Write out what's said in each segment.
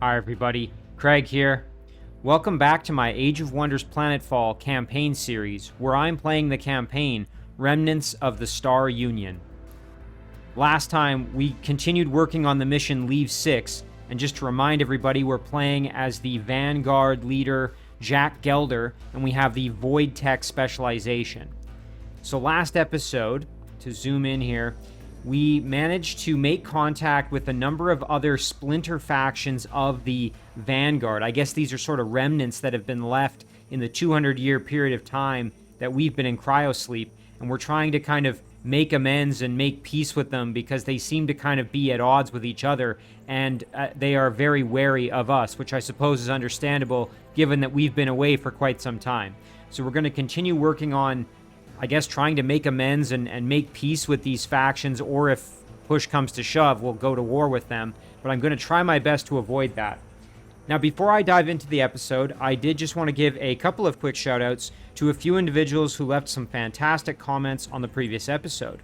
Hi everybody, Craig here. Welcome back to my Age of Wonders Planetfall campaign series, where I'm playing the campaign Remnants of the Star Union. Last time, we continued working on the mission Leave-6, and just to remind everybody, we're playing as the Vanguard leader, Jack Gelder, and we have the Voidtech specialization. So last episode, to zoom in here, we managed to make contact with a number of other splinter factions of the Vanguard. I guess these are sort of remnants that have been left in the 200-year period of time that we've been in cryosleep, and we're trying to kind of make amends and make peace with them because they seem to kind of be at odds with each other, and they are very wary of us, which I suppose is understandable given that we've been away for quite some time. So we're going to continue working on, I guess, trying to make amends and make peace with these factions, or if push comes to shove, we'll go to war with them. But I'm going to try my best to avoid that. Now, before I dive into the episode, I did just want to give a couple of quick shout-outs to a few individuals who left some fantastic comments on the previous episode.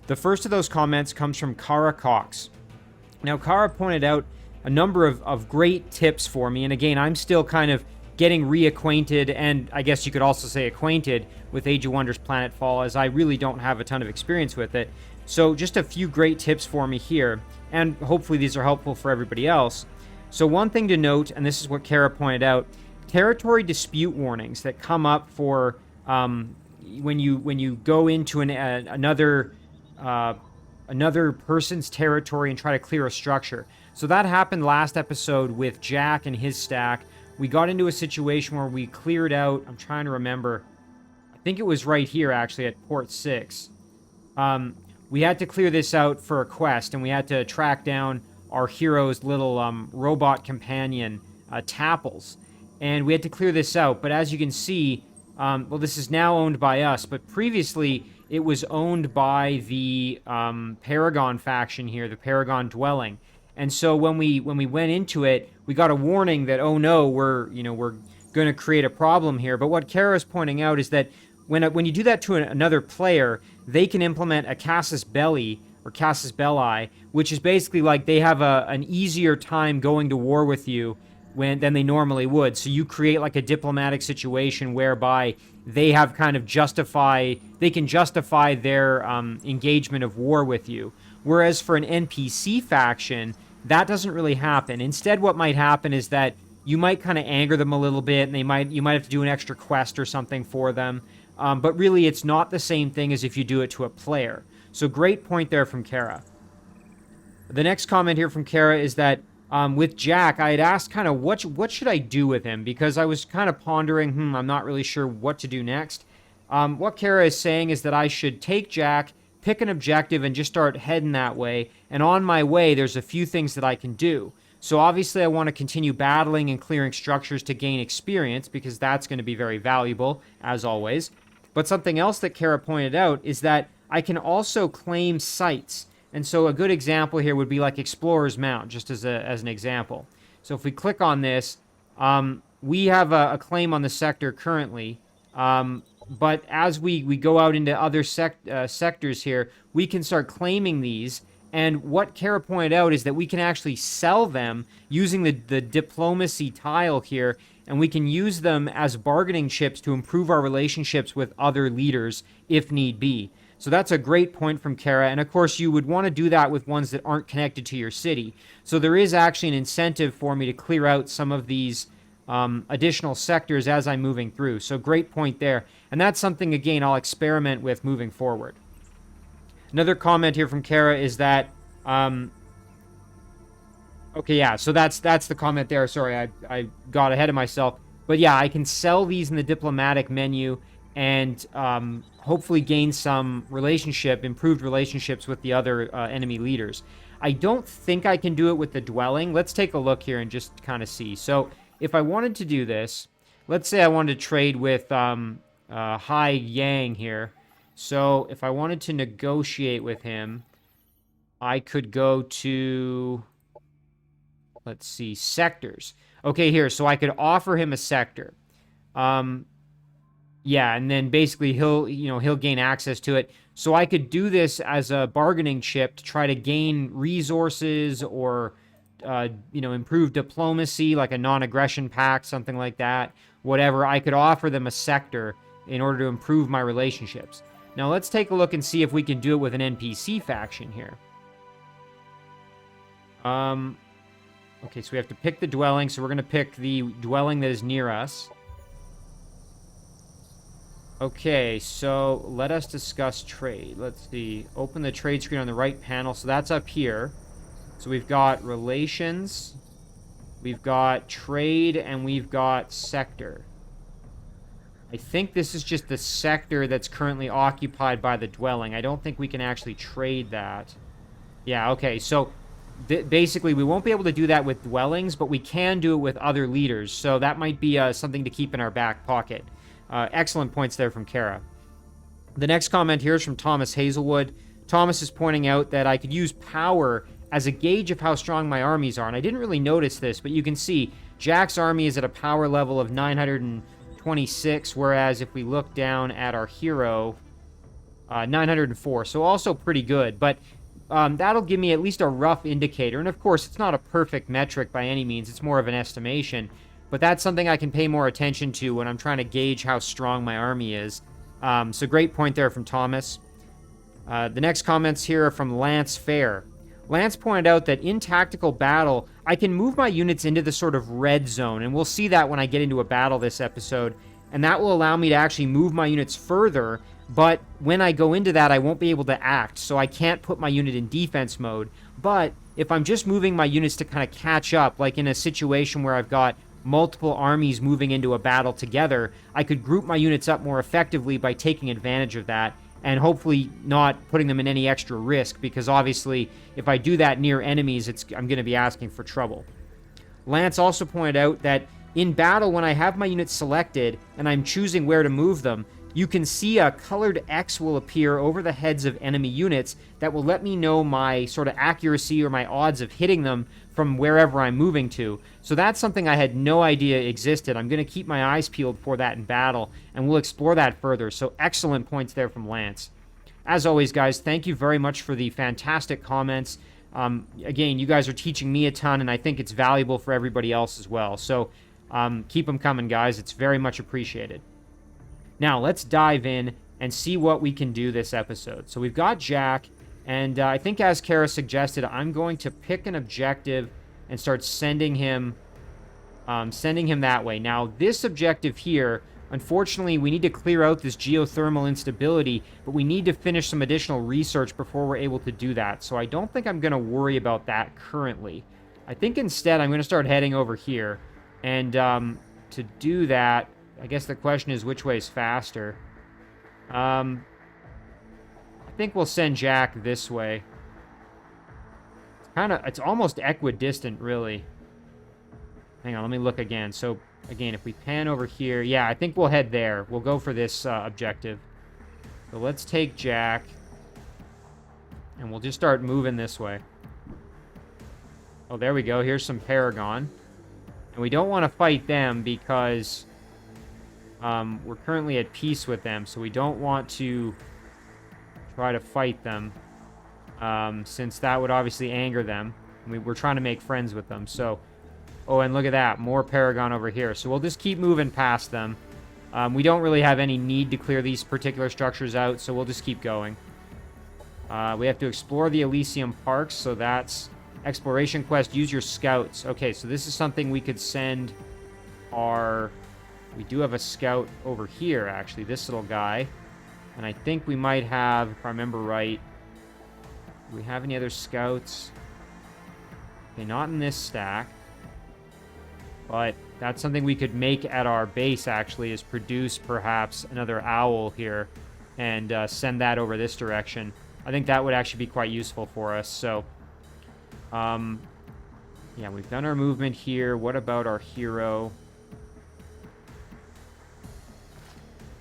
The first of those comments comes from Kara Cox. Now, Kara pointed out a number of great tips for me, and again, I'm still kind of getting reacquainted, and I guess you could also say acquainted, with Age of Wonders Planetfall, as I really don't have a ton of experience with it. So just a few great tips for me here, and hopefully these are helpful for everybody else. So one thing to note, and this is what Kara pointed out, territory dispute warnings that come up for when you go into another person's territory and try to clear a structure. So that happened last episode with Jack and his stack. We got into a situation where we cleared out, I'm trying to remember, I think it was right here actually at Port 6. We had to clear this out for a quest, and we had to track down our hero's little robot companion, Tapples. And we had to clear this out, but as you can see, well, this is now owned by us, but previously it was owned by the Paragon faction here, the Paragon dwelling. And so when we went into it, we got a warning that, oh no, we're going to create a problem here. But what Kara is pointing out is that when you do that to another player, they can implement a Casus Belli, or Casus Belli, which is basically like they have an easier time going to war with you than they normally would. So you create like a diplomatic situation whereby they have kind of they can justify their engagement of war with you. Whereas for an NPC faction, that doesn't really happen. Instead, what might happen is that you might kind of anger them a little bit, and you might have to do an extra quest or something for them. But really, it's not the same thing as if you do it to a player. So great point there from Kara. The next comment here from Kara is that with Jack, I had asked kind of what should I do with him, because I was kind of pondering, I'm not really sure what to do next. What Kara is saying is that I should take Jack, pick an objective, and just start heading that way. And on my way, there's a few things that I can do. So obviously, I want to continue battling and clearing structures to gain experience, because that's going to be very valuable, as always. But something else that Kara pointed out is that I can also claim sites. And so a good example here would be like Explorer's Mount, just as an example. So if we click on this, we have a claim on the sector currently. But as we go out into other sectors here, we can start claiming these. And what Kara pointed out is that we can actually sell them using the diplomacy tile here, and we can use them as bargaining chips to improve our relationships with other leaders if need be. So that's a great point from Kara, and of course you would want to do that with ones that aren't connected to your city. So there is actually an incentive for me to clear out some of these additional sectors as I'm moving through. So great point there. And that's something, again, I'll experiment with moving forward. Another comment here from Kara is that, okay, yeah, so that's the comment there. Sorry, I got ahead of myself. But yeah, I can sell these in the diplomatic menu and hopefully gain some improved relationships with the other enemy leaders. I don't think I can do it with the dwelling. Let's take a look here and just kind of see. So if I wanted to do this, let's say I wanted to trade with Hai Yang here. So if I wanted to negotiate with him, I could go to, let's see, sectors. Okay, here, so I could offer him a sector. Yeah, and then basically he'll gain access to it. So I could do this as a bargaining chip to try to gain resources or improved diplomacy, like a non-aggression pact, something like that, whatever. I could offer them a sector in order to improve my relationships. Now let's take a look and see if we can do it with an NPC faction here. Okay, so we have to pick the dwelling, so we're going to pick the dwelling that is near us. Okay, so let us discuss trade. Let's see. Open the trade screen on the right panel. So that's up here. So we've got relations, we've got trade, and we've got sector. I think this is just the sector that's currently occupied by the dwelling. I don't think we can actually trade that. Yeah, okay, so basically we won't be able to do that with dwellings, but we can do it with other leaders. So that might be something to keep in our back pocket. Excellent points there from Kara. The next comment here is from Thomas Hazelwood. Thomas is pointing out that I could use power as a gauge of how strong my armies are. And I didn't really notice this, but you can see Jack's army is at a power level of 926, whereas if we look down at our hero, 904. So also pretty good, but that'll give me at least a rough indicator. And of course, it's not a perfect metric by any means. It's more of an estimation. But that's something I can pay more attention to when I'm trying to gauge how strong my army is. So great point there from Thomas. The next comments here are from Lance Fair. Lance pointed out that in tactical battle, I can move my units into the sort of red zone, and we'll see that when I get into a battle this episode, and that will allow me to actually move my units further, but when I go into that, I won't be able to act, so I can't put my unit in defense mode. But if I'm just moving my units to kind of catch up, like in a situation where I've got multiple armies moving into a battle together, I could group my units up more effectively by taking advantage of that, and hopefully not putting them in any extra risk, because obviously if I do that near enemies, I'm going to be asking for trouble. Lance also pointed out that in battle, when I have my units selected and I'm choosing where to move them, you can see a colored X will appear over the heads of enemy units that will let me know my sort of accuracy or my odds of hitting them from wherever I'm moving to. So that's something I had no idea existed. I'm going to keep my eyes peeled for that in battle, and we'll explore that further. So excellent points there from Lance. As always, guys, thank you very much for the fantastic comments. Again, you guys are teaching me a ton, and I think it's valuable for everybody else as well. So keep them coming, guys. It's very much appreciated. Now, let's dive in and see what we can do this episode. So we've got Jack, and I think as Kara suggested, I'm going to pick an objective and start sending him that way. Now, this objective here, unfortunately, we need to clear out this geothermal instability, but we need to finish some additional research before we're able to do that. So I don't think I'm going to worry about that currently. I think instead I'm going to start heading over here, and to do that, I guess the question is which way is faster. I think we'll send Jack this way. It's almost equidistant, really. Hang on, let me look again. So, again, if we pan over here, yeah, I think we'll head there. We'll go for this objective. So let's take Jack, and we'll just start moving this way. Oh, there we go. Here's some Paragon. And we don't want to fight them because we're currently at peace with them, so we don't want to try to fight them, since that would obviously anger them. We're trying to make friends with them. So, oh, and look at that, more Paragon over here. So we'll just keep moving past them. We don't really have any need to clear these particular structures out, so we'll just keep going. We have to explore the Elysium Parks, so that's exploration quest. Use your scouts. Okay, so this is something we could send our... We do have a scout over here, actually, this little guy. And I think we might have, if I remember right, do we have any other scouts? Okay, not in this stack. But that's something we could make at our base, actually, is produce perhaps another owl here and send that over this direction. I think that would actually be quite useful for us. So, yeah, we've done our movement here. What about our hero?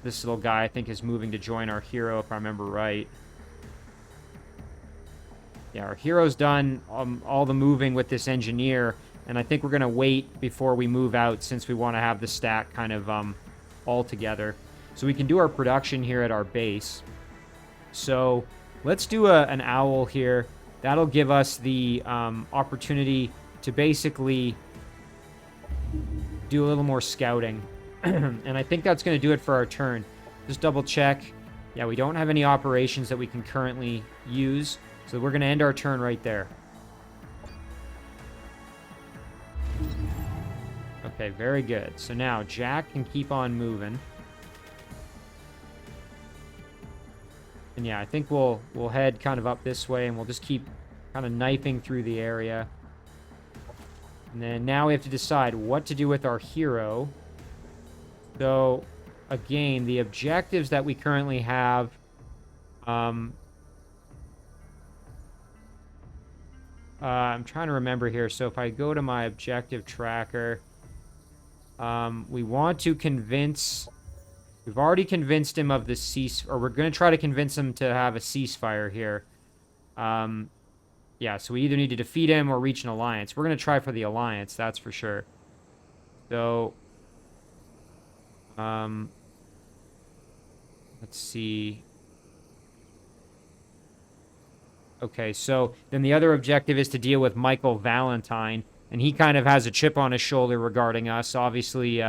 This little guy, I think, is moving to join our hero, if I remember right. Yeah, our hero's done all the moving with this engineer, and I think we're going to wait before we move out since we want to have the stack kind of all together. So we can do our production here at our base. So let's do an owl here. That'll give us the opportunity to basically do a little more scouting. And I think that's going to do it for our turn. Just double check. Yeah, we don't have any operations that we can currently use, so we're going to end our turn right there. Okay, very good. So now Jack can keep on moving. And yeah, I think we'll head kind of up this way, and we'll just keep kind of knifing through the area. And then now we have to decide what to do with our hero. So, again, the objectives that we currently have... I'm trying to remember here. So if I go to my objective tracker, we want to convince... We've already convinced him of the or we're going to try to convince him to have a ceasefire here. Yeah, so we either need to defeat him or reach an alliance. We're going to try for the alliance, that's for sure. So, let's see. Okay, so then the other objective is to deal with Michael Valentine, and he kind of has a chip on his shoulder regarding us. Obviously,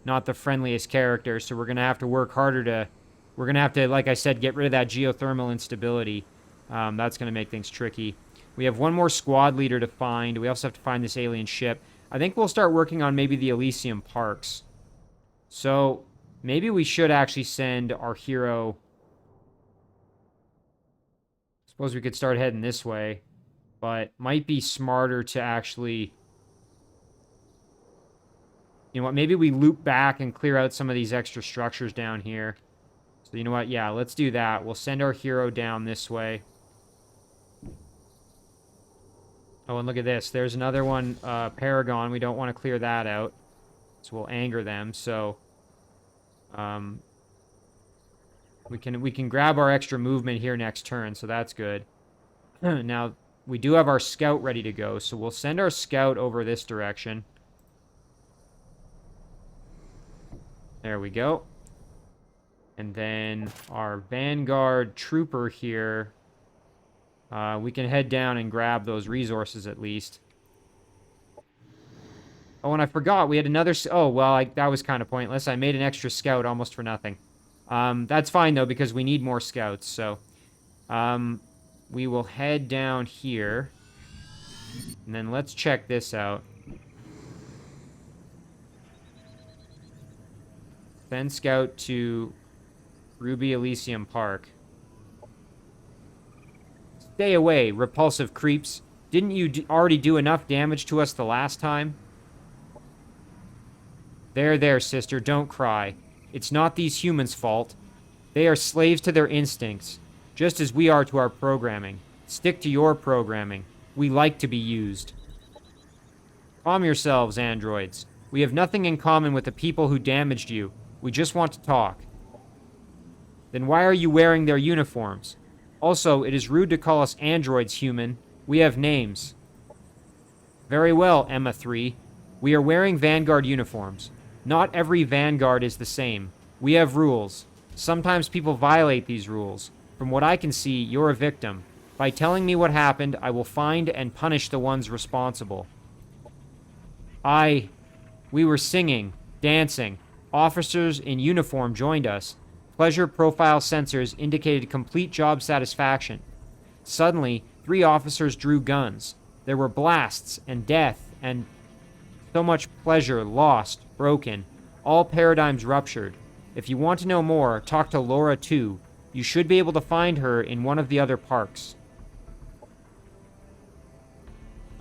not the friendliest character, so we're going to have to work harder to... We're going to have to, like I said, get rid of that geothermal instability. That's going to make things tricky. We have one more squad leader to find. We also have to find this alien ship. I think we'll start working on maybe the Elysium Parks. So, maybe we should actually send our hero... Suppose we could start heading this way. But might be smarter to actually... You know what, maybe we loop back and clear out some of these extra structures down here. So you know what, yeah, let's do that. We'll send our hero down this way. Oh, and look at this. There's another one, Paragon. We don't want to clear that out. So we'll anger them. So we can grab our extra movement here next turn, so that's good. Now, we do have our scout ready to go, so we'll send our scout over this direction. There we go. And then our Vanguard trooper here, we can head down and grab those resources at least. Oh, and I forgot, we had another... Oh, well, that was kind of pointless. I made an extra scout almost for nothing. That's fine, though, because we need more scouts, so... we will head down here. And then let's check this out. Send scout to Ruby Elysium Park. Stay away, repulsive creeps. Didn't you already do enough damage to us the last time? There, sister, don't cry. It's not these humans' fault. They are slaves to their instincts, just as we are to our programming. Stick to your programming. We like to be used. Calm yourselves, androids. We have nothing in common with the people who damaged you. We just want to talk. Then why are you wearing their uniforms? Also, it is rude to call us androids, human. We have names. Very well, Emma 3. We are wearing Vanguard uniforms. Not every Vanguard is the same. We have rules. Sometimes people violate these rules. From what I can see, you're a victim. By telling me what happened, I will find and punish the ones responsible. We were singing, dancing. Officers in uniform joined us. Pleasure profile sensors indicated complete job satisfaction. Suddenly, 3 officers drew guns. There were blasts and death and so much pleasure lost, broken. All paradigms ruptured. If you want to know more, talk to Laura 2. You should be able to find her in one of the other parks.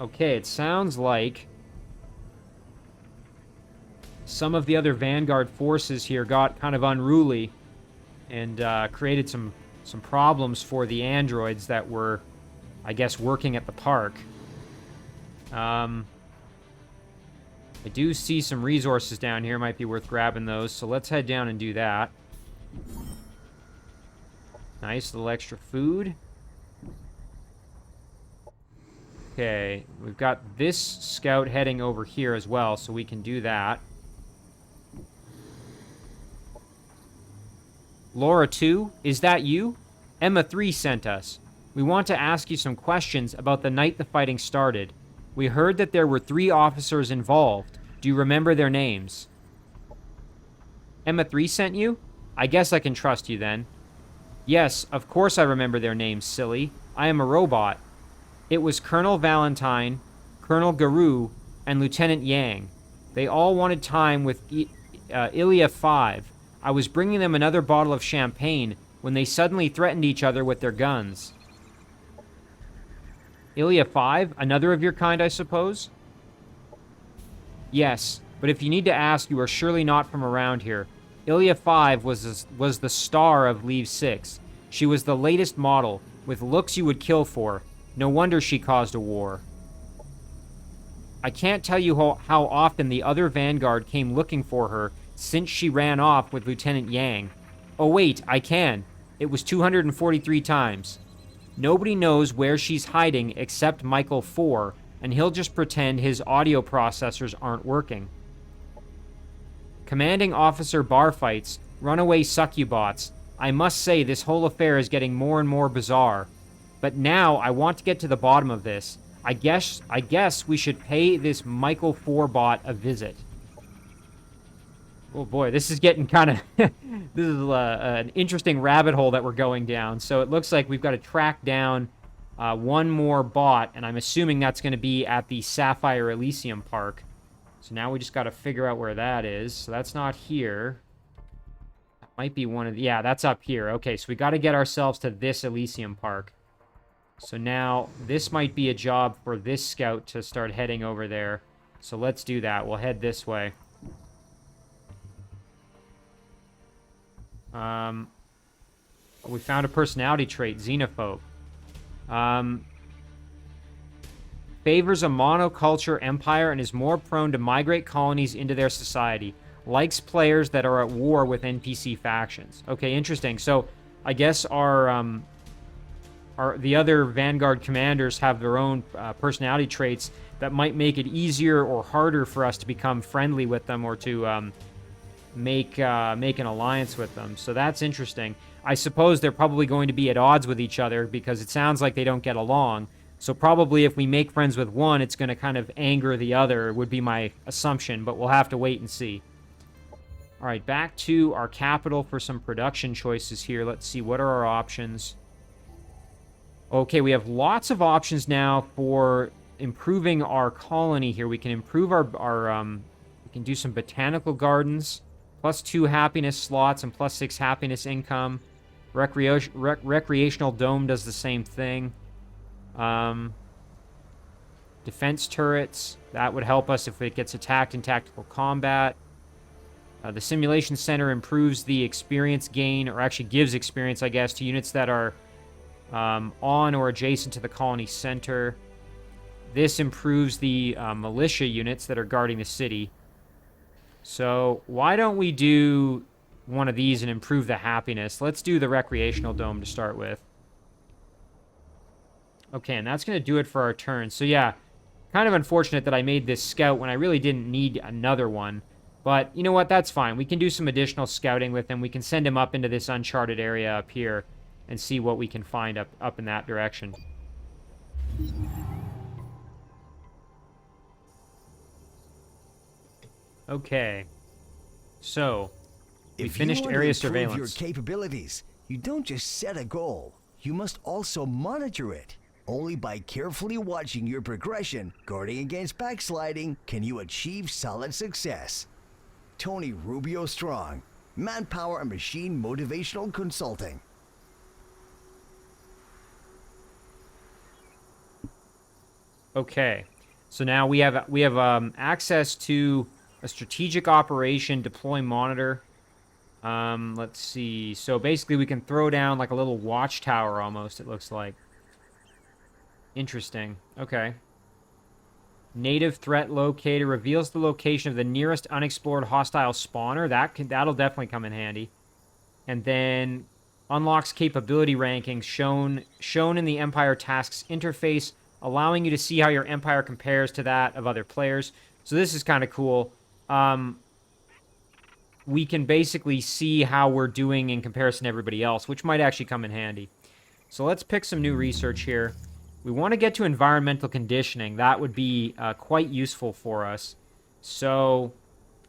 Okay, it sounds like some of the other Vanguard forces here got kind of unruly and created some problems for the androids that were, I guess, working at the park. I do see some resources down here. Might be worth grabbing those, so let's head down and do that. Nice little extra food. Okay, we've got this scout heading over here as well, so we can do that. Laura 2, is that you? Emma 3 sent us. We want to ask you some questions about the night the fighting started. We heard that there were 3 officers involved. Do you remember their names? Emma 3 sent you? I guess I can trust you then. Yes, of course I remember their names, silly. I am a robot. It was Colonel Valentine, Colonel Garou, and Lieutenant Yang. They all wanted time with Ilya 5. I was bringing them another bottle of champagne when they suddenly threatened each other with their guns. Ilya 5? Another of your kind, I suppose? Yes, but if you need to ask, you are surely not from around here. Ilya 5 was the star of Leave-6. She was the latest model, with looks you would kill for. No wonder she caused a war. I can't tell you how often the other Vanguard came looking for her since she ran off with Lieutenant Yang. Oh wait, I can. It was 243 times. Nobody knows where she's hiding except Michael 4, and he'll just pretend his audio processors aren't working. Commanding Officer Barfights, runaway succubots. I must say this whole affair is getting more and more bizarre. But now I want to get to the bottom of this. I guess we should pay this Michael 4 bot a visit. Oh boy, this is getting kind of... this is an interesting rabbit hole that we're going down. So it looks like we've got to track down one more bot, and I'm assuming that's going to be at the Sapphire Elysium Park. So now we just got to figure out where that is. So that's not here. That might be one of the... Yeah, that's up here. Okay, so we got to get ourselves to this Elysium Park. So now this might be a job for this scout to start heading over there. So let's do that. We'll head this way. We found a personality trait, xenophobe. Favors a monoculture empire and is more prone to migrate colonies into their society. Likes players that are at war with NPC factions. Okay, interesting. So I guess the other Vanguard commanders have their own personality traits that might make it easier or harder for us to become friendly with them or to make an alliance with them. So that's interesting. I suppose they're probably going to be at odds with each other because it sounds like they don't get along. So probably if we make friends with one, it's going to kind of anger the other, would be my assumption, but we'll have to wait and see. All right, back to our capital for some production choices here. Let's see, what are our options? Okay, we have lots of options now for improving our colony here. We can improve our we can do some botanical gardens, +2 happiness slots and +6 happiness income. Recreational dome does the same thing. Defense turrets, that would help us if it gets attacked in tactical combat. The simulation center improves the experience gain, or actually gives experience, I guess, to units that are on or adjacent to the colony center. This improves the militia units that are guarding the city. So why don't we do one of these and improve the happiness? Let's do the recreational dome to start with. Okay, and that's going to do it for our turn. So yeah, kind of unfortunate that I made this scout when I really didn't need another one. But you know what? That's fine. We can do some additional scouting with him. We can send him up into this uncharted area up here and see what we can find up in that direction. Okay. So, we finished area surveillance. If you want to improve your capabilities, you don't just set a goal. You must also monitor it. Only by carefully watching your progression, guarding against backsliding, can you achieve solid success. Tony Rubio Strong, Manpower and Machine Motivational Consulting. Okay, so now we have access to a strategic operation deploy monitor. Let's see. So basically, we can throw down like a little watchtower almost. It looks like. Interesting. Okay. Native threat locator reveals the location of the nearest unexplored hostile spawner. That'll definitely come in handy. And then unlocks capability rankings shown in the Empire tasks interface, allowing you to see how your Empire compares to that of other players. So this is kind of cool. We can basically see how we're doing in comparison to everybody else, which might actually come in handy. So let's pick some new research here. We want to get to environmental conditioning. That would be quite useful for us. So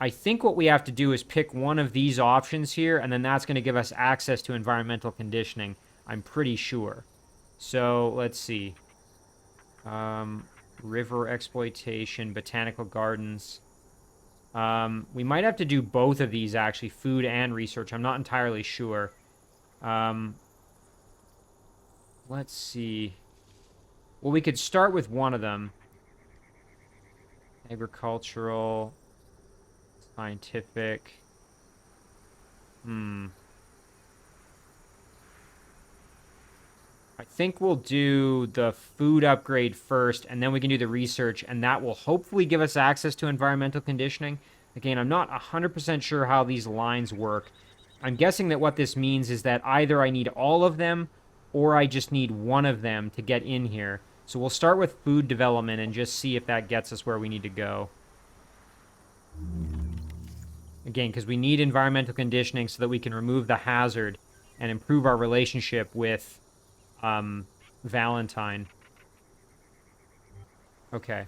I think what we have to do is pick one of these options here, and then that's going to give us access to environmental conditioning, I'm pretty sure. So let's see. River exploitation, botanical gardens. We might have to do both of these, actually, food and research. I'm not entirely sure. Let's see. Well, we could start with one of them. Agricultural, scientific. I think we'll do the food upgrade first, and then we can do the research, and that will hopefully give us access to environmental conditioning. Again, I'm not 100% sure how these lines work. I'm guessing that what this means is that either I need all of them, or I just need one of them to get in here. So we'll start with food development and just see if that gets us where we need to go. Again, because we need environmental conditioning so that we can remove the hazard and improve our relationship with Valentine. Okay.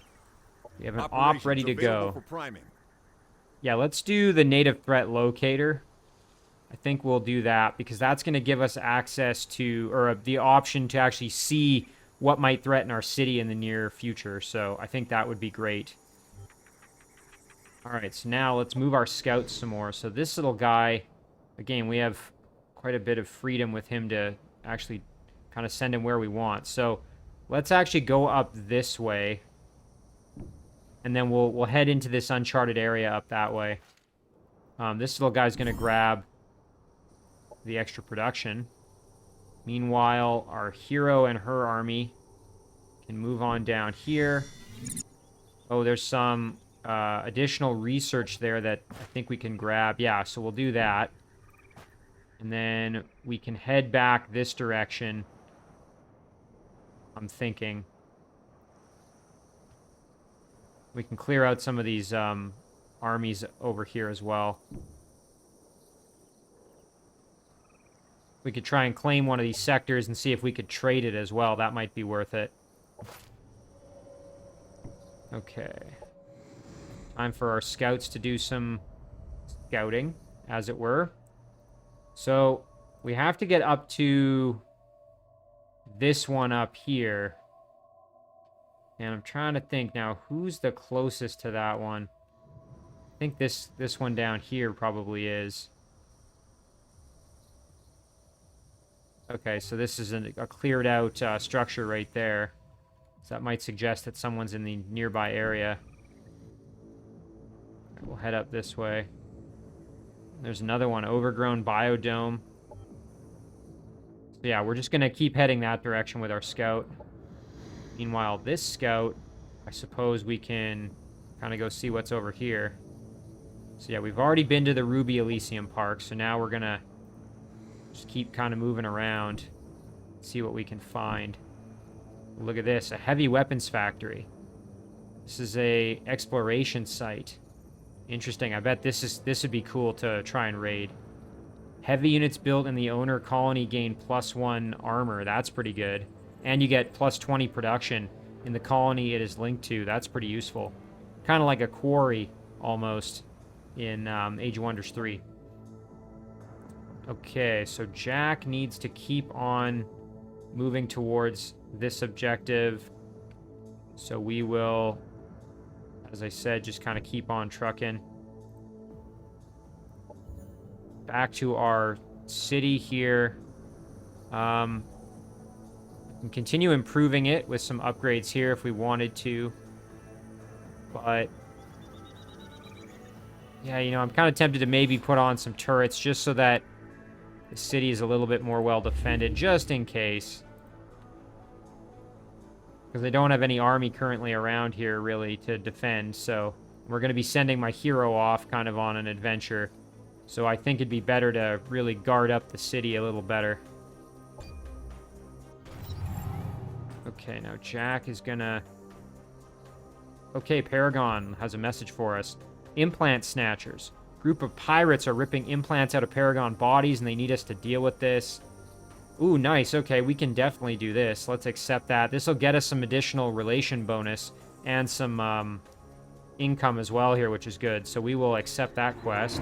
We have an op ready to go. Yeah, let's do the native threat locator. I think we'll do that because that's going to give us access to, or the option to actually see what might threaten our city in the near future. So I think that would be great. All right, so now let's move our scouts some more. So this little guy, again, we have quite a bit of freedom with him to actually kind of send him where we want. So let's actually go up this way, and then we'll head into this uncharted area up that way. This little guy's going to grab the extra production. Meanwhile, our hero and her army can move on down here. Oh, there's some additional research there that I think we can grab. Yeah, so we'll do that. And then we can head back this direction, I'm thinking. We can clear out some of these armies over here as well. We could try and claim one of these sectors and see if we could trade it as well. That might be worth it. Okay. Time for our scouts to do some scouting, as it were. So, we have to get up to this one up here. And I'm trying to think now, who's the closest to that one? I think this one down here probably is. Okay, so this is a cleared out structure right there. So that might suggest that someone's in the nearby area. We'll head up this way. There's another one, overgrown biodome. So yeah, we're just going to keep heading that direction with our scout. Meanwhile, this scout, I suppose we can kind of go see what's over here. So yeah, we've already been to the Ruby Elysium Park, so now we're going to just keep kind of moving around, see what we can find. Look at this, a heavy weapons factory. This is a exploration site. Interesting. I bet this would be cool to try and raid. Heavy units built in the owner colony gain +1 armor. That's pretty good. And you get +20 production in the colony it is linked to. That's pretty useful. Kind of like a quarry, almost, in Age of Wonders 3. Okay, so Jack needs to keep on moving towards this objective. So we will, as I said, just kind of keep on trucking. Back to our city here. We can continue improving it with some upgrades here if we wanted to. But yeah, you know, I'm kind of tempted to maybe put on some turrets just so that the city is a little bit more well defended, just in case. Because I don't have any army currently around here, really, to defend. So we're going to be sending my hero off kind of on an adventure. So I think it'd be better to really guard up the city a little better. Okay, now Jack is going to... Okay, Paragon has a message for us. Implant Snatchers. Group of pirates are ripping implants out of Paragon bodies, and they need us to deal with this. Ooh, nice. Okay, we can definitely do this. Let's accept that. This will get us some additional relation bonus and some income as well here, which is good. So we will accept that quest.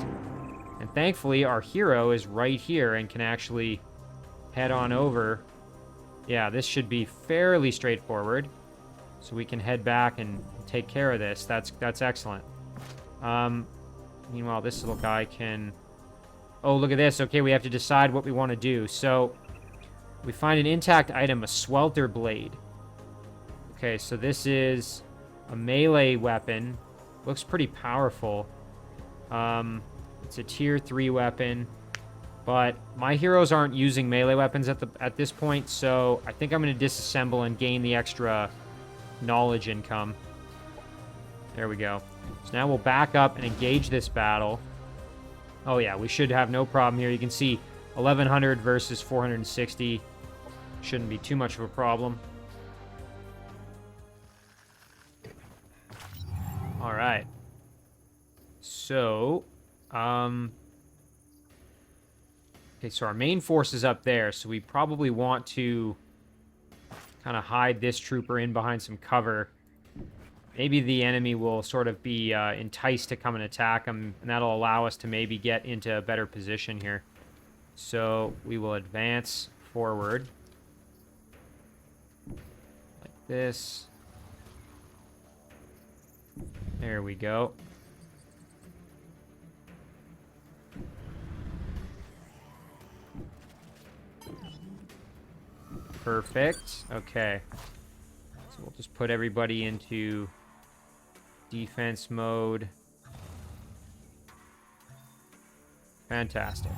And thankfully, our hero is right here and can actually head on over. Yeah, this should be fairly straightforward. So we can head back and take care of this. That's excellent. Meanwhile, this little guy can... Oh, look at this. Okay, we have to decide what we want to do. So we find an intact item, a Swelter Blade. Okay, so this is a melee weapon. Looks pretty powerful. It's a tier 3 weapon. But my heroes aren't using melee weapons at this point, so I think I'm going to disassemble and gain the extra knowledge income. There we go. So now we'll back up and engage this battle. Oh yeah, we should have no problem here. You can see 1100 versus 460. Shouldn't be too much of a problem. All right. So, okay, so our main force is up there, so we probably want to kind of hide this trooper in behind some cover. Maybe the enemy will sort of be enticed to come and attack him, and that'll allow us to maybe get into a better position here. So we will advance forward. Like this. There we go. Perfect. Okay. So we'll just put everybody into defense mode. Fantastic.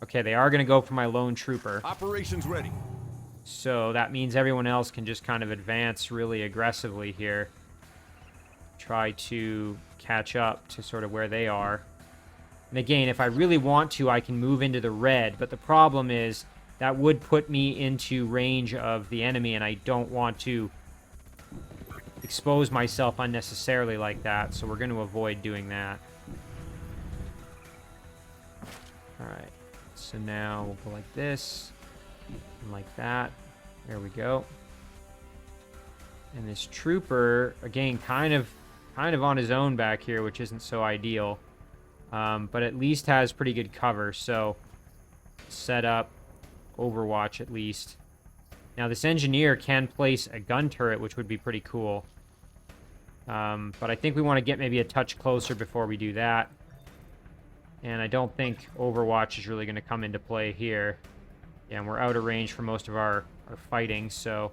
Okay, they are going to go for my lone trooper. Operations ready. So that means everyone else can just kind of advance really aggressively here. Try to catch up to sort of where they are. And again, if I really want to, I can move into the red. But the problem is that would put me into range of the enemy, and I don't want to expose myself unnecessarily like that. So we're going to avoid doing that. Alright. So now we'll go like this. And like that. There we go. And this trooper, again, kind of on his own back here, which isn't so ideal. But at least has pretty good cover, so set up Overwatch at least. Now this engineer can place a gun turret, which would be pretty cool. But I think we want to get maybe a touch closer before we do that. And I don't think Overwatch is really going to come into play here. Yeah, and we're out of range for most of our fighting, so...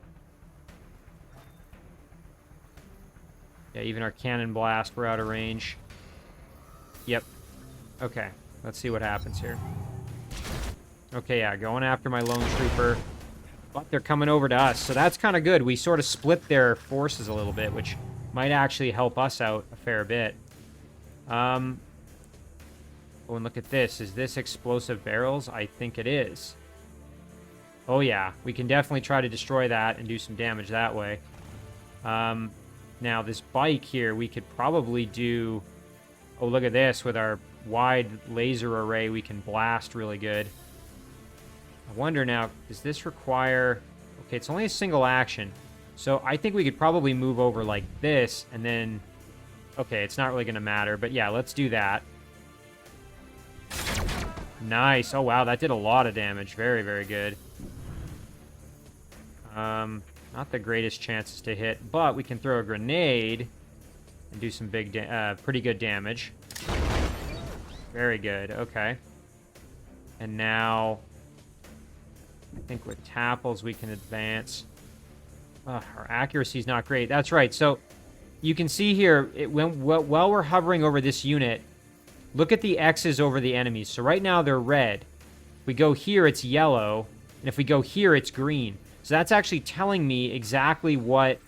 Yeah, even our cannon blast, we're out of range. Yep. Okay, let's see what happens here. Okay, yeah, going after my lone trooper. But they're coming over to us, so that's kind of good. We sort of split their forces a little bit, which might actually help us out a fair bit. Oh, and look at this. Is this explosive barrels? I think it is. Oh, yeah. We can definitely try to destroy that and do some damage that way. Now, this bike here, we could probably do... Oh, look at this. With our wide laser array, we can blast really good. I wonder now, does this require... Okay, it's only a single action. So I think we could probably move over like this, and then... Okay, it's not really going to matter, but yeah, let's do that. Nice. Oh, wow, that did a lot of damage. Very, very good. Not the greatest chances to hit, but we can throw a grenade and do some pretty good damage. Very good. Okay. And now, I think with Tapples we can advance. Our accuracy's not great. That's right. So you can see here, while we're hovering over this unit, look at the X's over the enemies. So right now they're red. If we go here, it's yellow. And if we go here, it's green. So that's actually telling me exactly what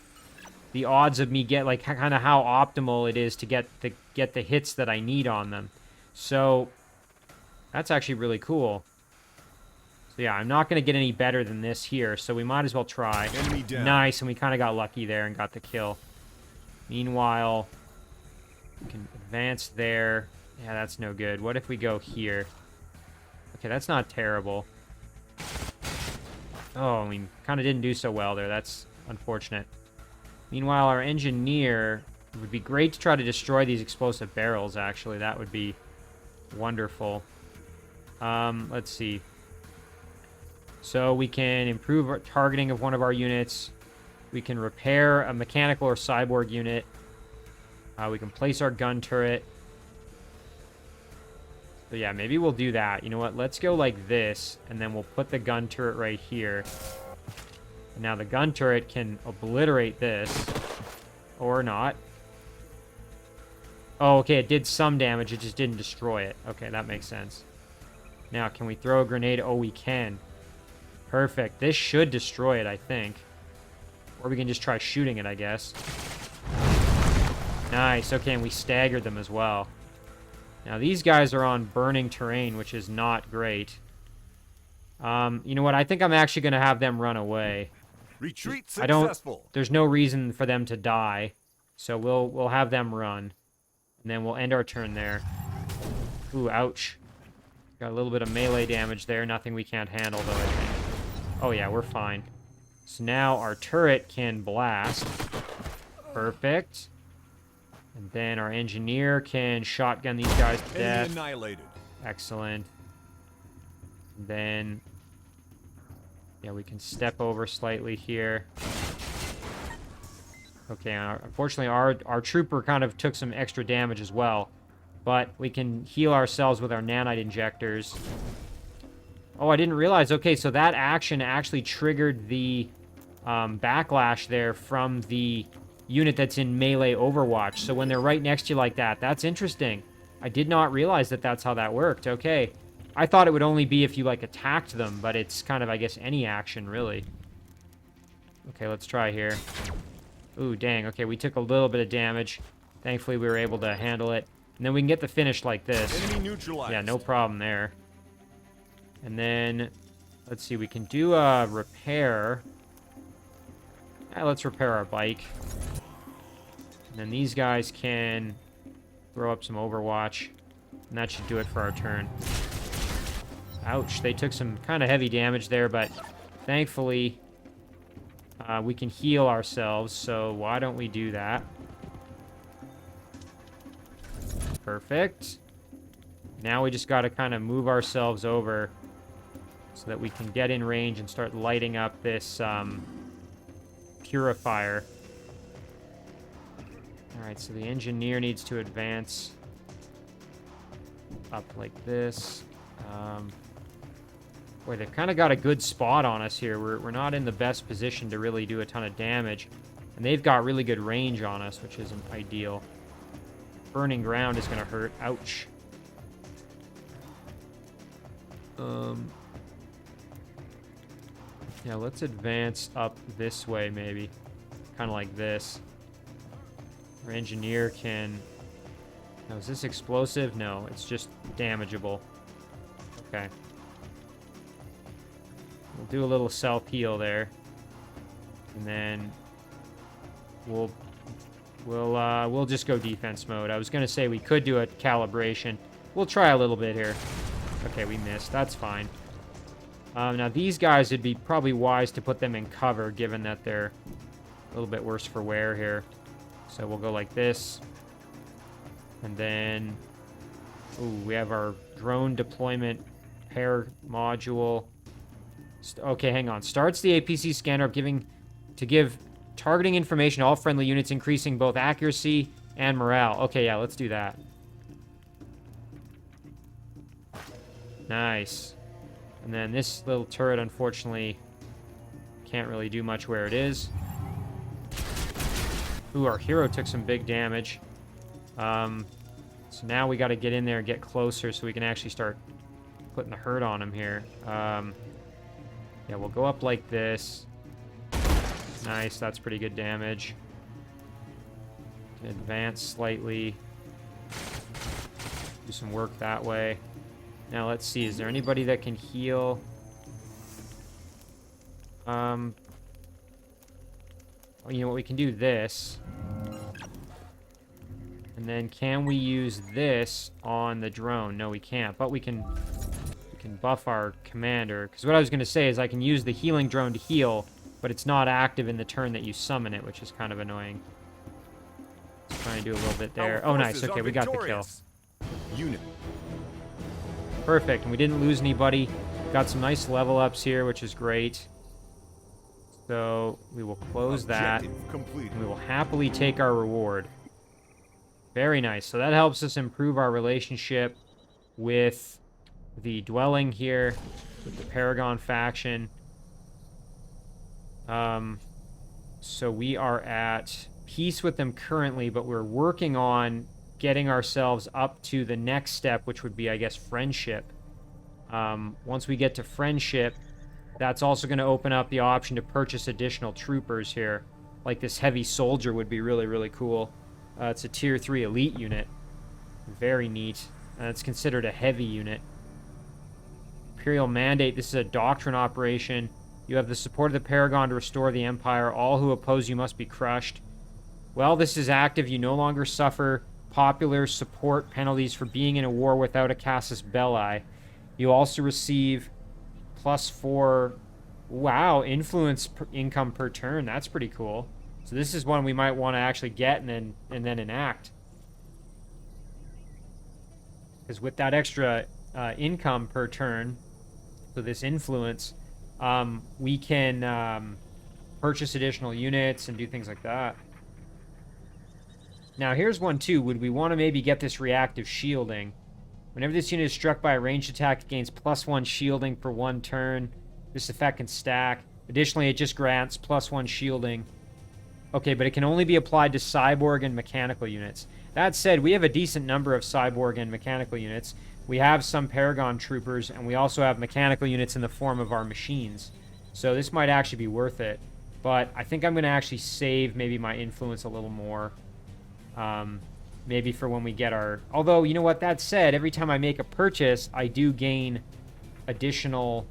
the odds of me get, like kind of how optimal it is to get the hits that I need on them. So that's actually really cool. So yeah, I'm not going to get any better than this here, so we might as well try. Enemy down. Nice, and we kind of got lucky there and got the kill. Meanwhile, we can advance there. Yeah, that's no good. What if we go here? Okay, that's not terrible. Oh, we kind of didn't do so well there. That's unfortunate. Meanwhile, our engineer... It would be great to try to destroy these explosive barrels, actually. That would be wonderful. Let's see. So we can improve our targeting of one of our units. We can repair a mechanical or cyborg unit. We can place our gun turret. So yeah, maybe we'll do that. You know what? Let's go like this, and then we'll put the gun turret right here. And now the gun turret can obliterate this. Or not. Oh, okay, it did some damage. It just didn't destroy it. Okay, that makes sense. Now, can we throw a grenade? Oh, we can. Perfect. This should destroy it, I think. Or we can just try shooting it, I guess. Nice. Okay, and we staggered them as well. Now, these guys are on burning terrain, which is not great. You know what? I think I'm actually going to have them run away. Retreat successful. There's no reason for them to die. So we'll have them run. And then we'll end our turn there. Ooh, ouch. Got a little bit of melee damage there. Nothing we can't handle, though, I think. Oh, yeah, we're fine. So now our turret can blast. Perfect. And then our engineer can shotgun these guys to death. Enemy annihilated. Excellent. And then... yeah, we can step over slightly here. Okay, unfortunately, our trooper kind of took some extra damage as well. But we can heal ourselves with our nanite injectors. Oh, I didn't realize. Okay, so that action actually triggered the backlash there from the unit that's in melee Overwatch. So when they're right next to you like that, that's interesting. I did not realize that that's how that worked. Okay. I thought it would only be if you, like, attacked them, but it's kind of, I guess, any action, really. Okay, let's try here. Ooh, dang. Okay, we took a little bit of damage. Thankfully, we were able to handle it. And then we can get the finish like this. Enemy neutralized. Yeah, no problem there. And then, let's see, we can do a repair. Let's repair our bike. And then these guys can throw up some Overwatch. And that should do it for our turn. Ouch, they took some kind of heavy damage there, but thankfully we can heal ourselves, so why don't we do that? Perfect. Now we just got to kind of move ourselves over so that we can get in range and start lighting up this purifier. Alright, so the engineer needs to advance up like this. Boy, they've kind of got a good spot on us here. We're not in the best position to really do a ton of damage. And they've got really good range on us, which isn't ideal. Burning ground is going to hurt. Ouch. Yeah, let's advance up this way, maybe. Kind of like this. Our engineer can... Now, is this explosive? No, it's just damageable. Okay. We'll do a little self-heal there. And then we'll just go defense mode. I was going to say we could do a calibration. We'll try a little bit here. Okay, we missed. That's fine. Now, these guys, it'd be probably wise to put them in cover, given that they're a little bit worse for wear here. So we'll go like this. And then... Ooh, we have our drone deployment pair module. Okay, hang on. Starts the APC scanner up to give targeting information to all friendly units, increasing both accuracy and morale. Okay, yeah, let's do that. Nice. And then this little turret, unfortunately, can't really do much where it is. Ooh, our hero took some big damage. So now we got to get in there and get closer so we can actually start putting the hurt on him here. Yeah, we'll go up like this. Nice, that's pretty good damage. Advance slightly. Do some work that way. Now let's see, is there anybody that can heal? You know what, we can do this. And then can we use this on the drone? No, we can't, but we can can buff our commander. Because what I was going to say is I can use the healing drone to heal, but it's not active in the turn that you summon it, which is kind of annoying. Let's try and do a little bit there. Oh, nice. Okay, we got the kill. Unit. Perfect, and we didn't lose anybody. Got some nice level ups here, which is great. So we will close that. And we will happily take our reward. Very nice. So that helps us improve our relationship with the dwelling here, with the Paragon faction. So we are at peace with them currently, but we're working on getting ourselves up to the next step, which would be, I guess, friendship. Once we get to friendship, that's also going to open up the option to purchase additional troopers here. Like this heavy soldier would be really, really cool. It's a tier 3 elite unit. Very neat. It's considered a heavy unit. Imperial Mandate, this is a doctrine operation. You have the support of the Paragon to restore the Empire. All who oppose you must be crushed. Well, this is active. You no longer suffer popular support penalties for being in a war without a casus belli. You also receive +4, wow, influence income per turn. That's pretty cool. So this is one we might want to actually get and then enact. Because with that extra income per turn, so this influence, we can purchase additional units and do things like that. Now here's one too. Would we want to maybe get this reactive shielding? Whenever this unit is struck by a ranged attack, it gains +1 shielding for 1 turn. This effect can stack. Additionally, it just grants +1 shielding. Okay, but it can only be applied to cyborg and mechanical units. That said, we have a decent number of cyborg and mechanical units. We have some Paragon troopers, and we also have mechanical units in the form of our machines. So this might actually be worth it. But I think I'm going to actually save maybe my influence a little more. Maybe for when we get our... Although, you know what, that said, every time I make a purchase, I do gain additional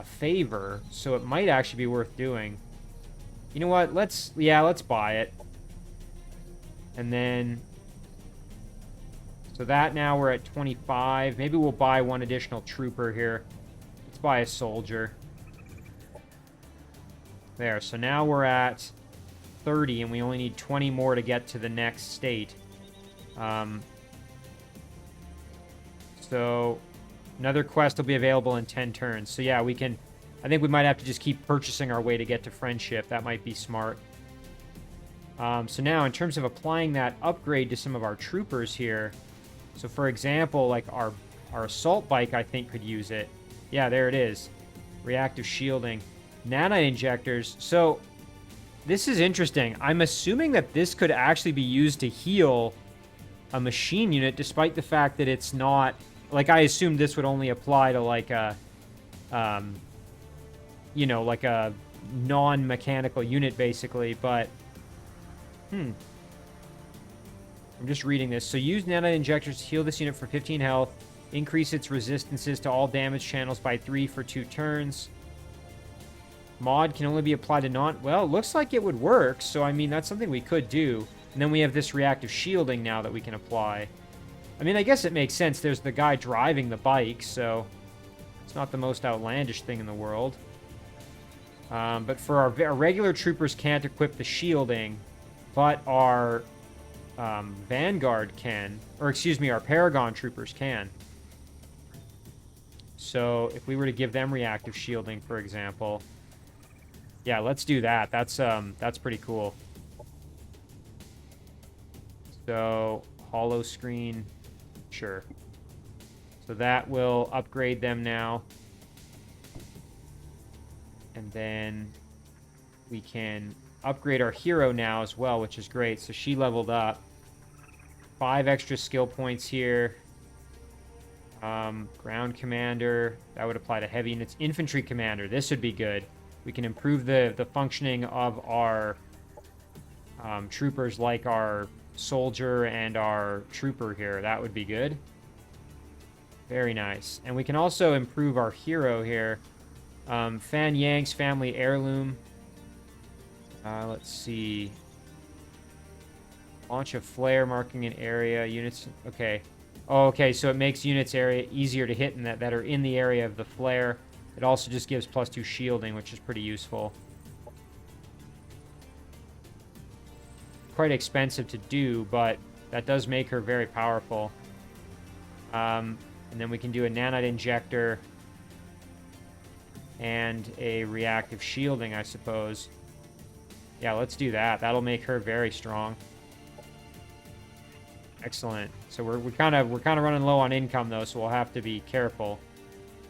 favor, so it might actually be worth doing. You know what, let's buy it. And then... So that now we're at 25. Maybe we'll buy one additional trooper here. Let's buy a soldier. There, so now we're at 30, and we only need 20 more to get to the next state. So another quest will be available in 10 turns. So yeah, we can... I think we might have to just keep purchasing our way to get to friendship. That might be smart. So now, in terms of applying that upgrade to some of our troopers here... So for example, like our assault bike, I think, could use it. Yeah, there it is. Reactive Shielding. Nanite injectors. So this is interesting. I'm assuming that this could actually be used to heal a machine unit, despite the fact that it's not... Like, I assumed this would only apply to, like, a... you know, like a non-mechanical unit, basically, but... I'm just reading this. So use nanite injectors to heal this unit for 15 health. Increase its resistances to all damage channels by 3 for 2 turns. Mod can only be applied to non... Well, it looks like it would work, so I mean, that's something we could do. And then we have this reactive shielding now that we can apply. I mean, I guess it makes sense. There's the guy driving the bike, so... It's not the most outlandish thing in the world. But for our regular troopers can't equip the shielding, but our... Vanguard can, or excuse me, our Paragon troopers can. So if we were to give them reactive shielding, for example, yeah, let's do that. That's pretty cool. So hollow screen, sure. So that will upgrade them now, and then we can upgrade our hero now as well, which is great. So she leveled up. 5 extra skill points here. Ground commander. That would apply to heavy units. Infantry commander. This would be good. We can improve the functioning of our troopers, like our soldier and our trooper here. That would be good. Very nice. And we can also improve our hero here. Fan Yang's family heirloom. Let's see. Launch a flare marking an area. Units. Okay. Oh, okay, so it makes units area easier to hit in that are in the area of the flare. It also just gives +2 shielding, which is pretty useful. Quite expensive to do, but that does make her very powerful. And then we can do a nanite injector and a reactive shielding, I suppose. Yeah, let's do that. That'll make her very strong. Excellent. So we're kind of running low on income though, so we'll have to be careful.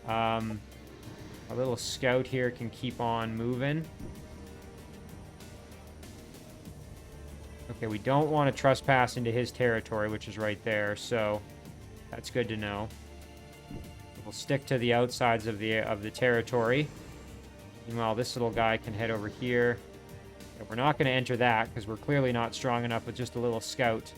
Our little scout here can keep on moving. Okay, we don't want to trespass into his territory, which is right there, so that's good to know. We'll stick to the outsides of the territory. Meanwhile, this little guy can head over here. Yeah, we're not going to enter that because we're clearly not strong enough with just a little scout.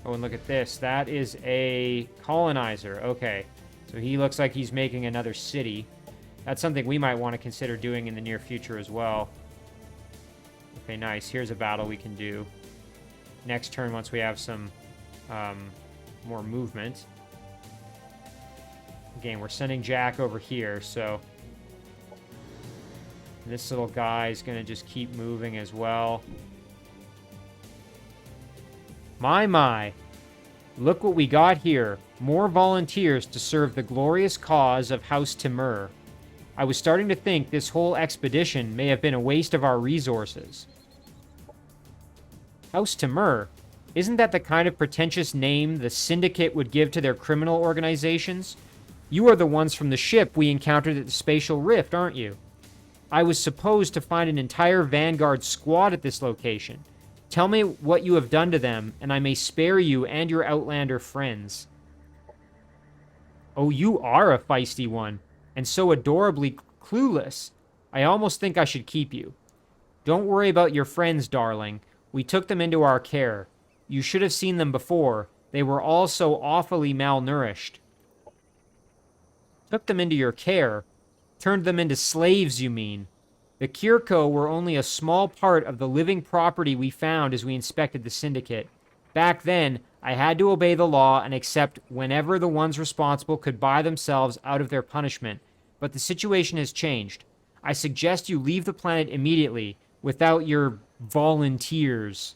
Oh, and look at this. That is a colonizer. Okay. So he looks like he's making another city. That's something we might want to consider doing in the near future as well. Okay, nice. Here's a battle we can do. Next turn, once we have some more movement. Again, we're sending Jack over here, so... this little guy is going to just keep moving as well. My. Look what we got here. More volunteers to serve the glorious cause of House Timur. I was starting to think this whole expedition may have been a waste of our resources. House Timur? Isn't that the kind of pretentious name the Syndicate would give to their criminal organizations? You are the ones from the ship we encountered at the Spatial Rift, aren't you? I was supposed to find an entire Vanguard squad at this location. Tell me what you have done to them, and I may spare you and your Outlander friends. Oh, you are a feisty one, and so adorably clueless. I almost think I should keep you. Don't worry about your friends, darling. We took them into our care. You should have seen them before. They were all so awfully malnourished. Took them into your care? Turned them into slaves, you mean? The Kirko were only a small part of the living property we found as we inspected the Syndicate. Back then, I had to obey the law and accept whenever the ones responsible could buy themselves out of their punishment. But the situation has changed. I suggest you leave the planet immediately, without your volunteers.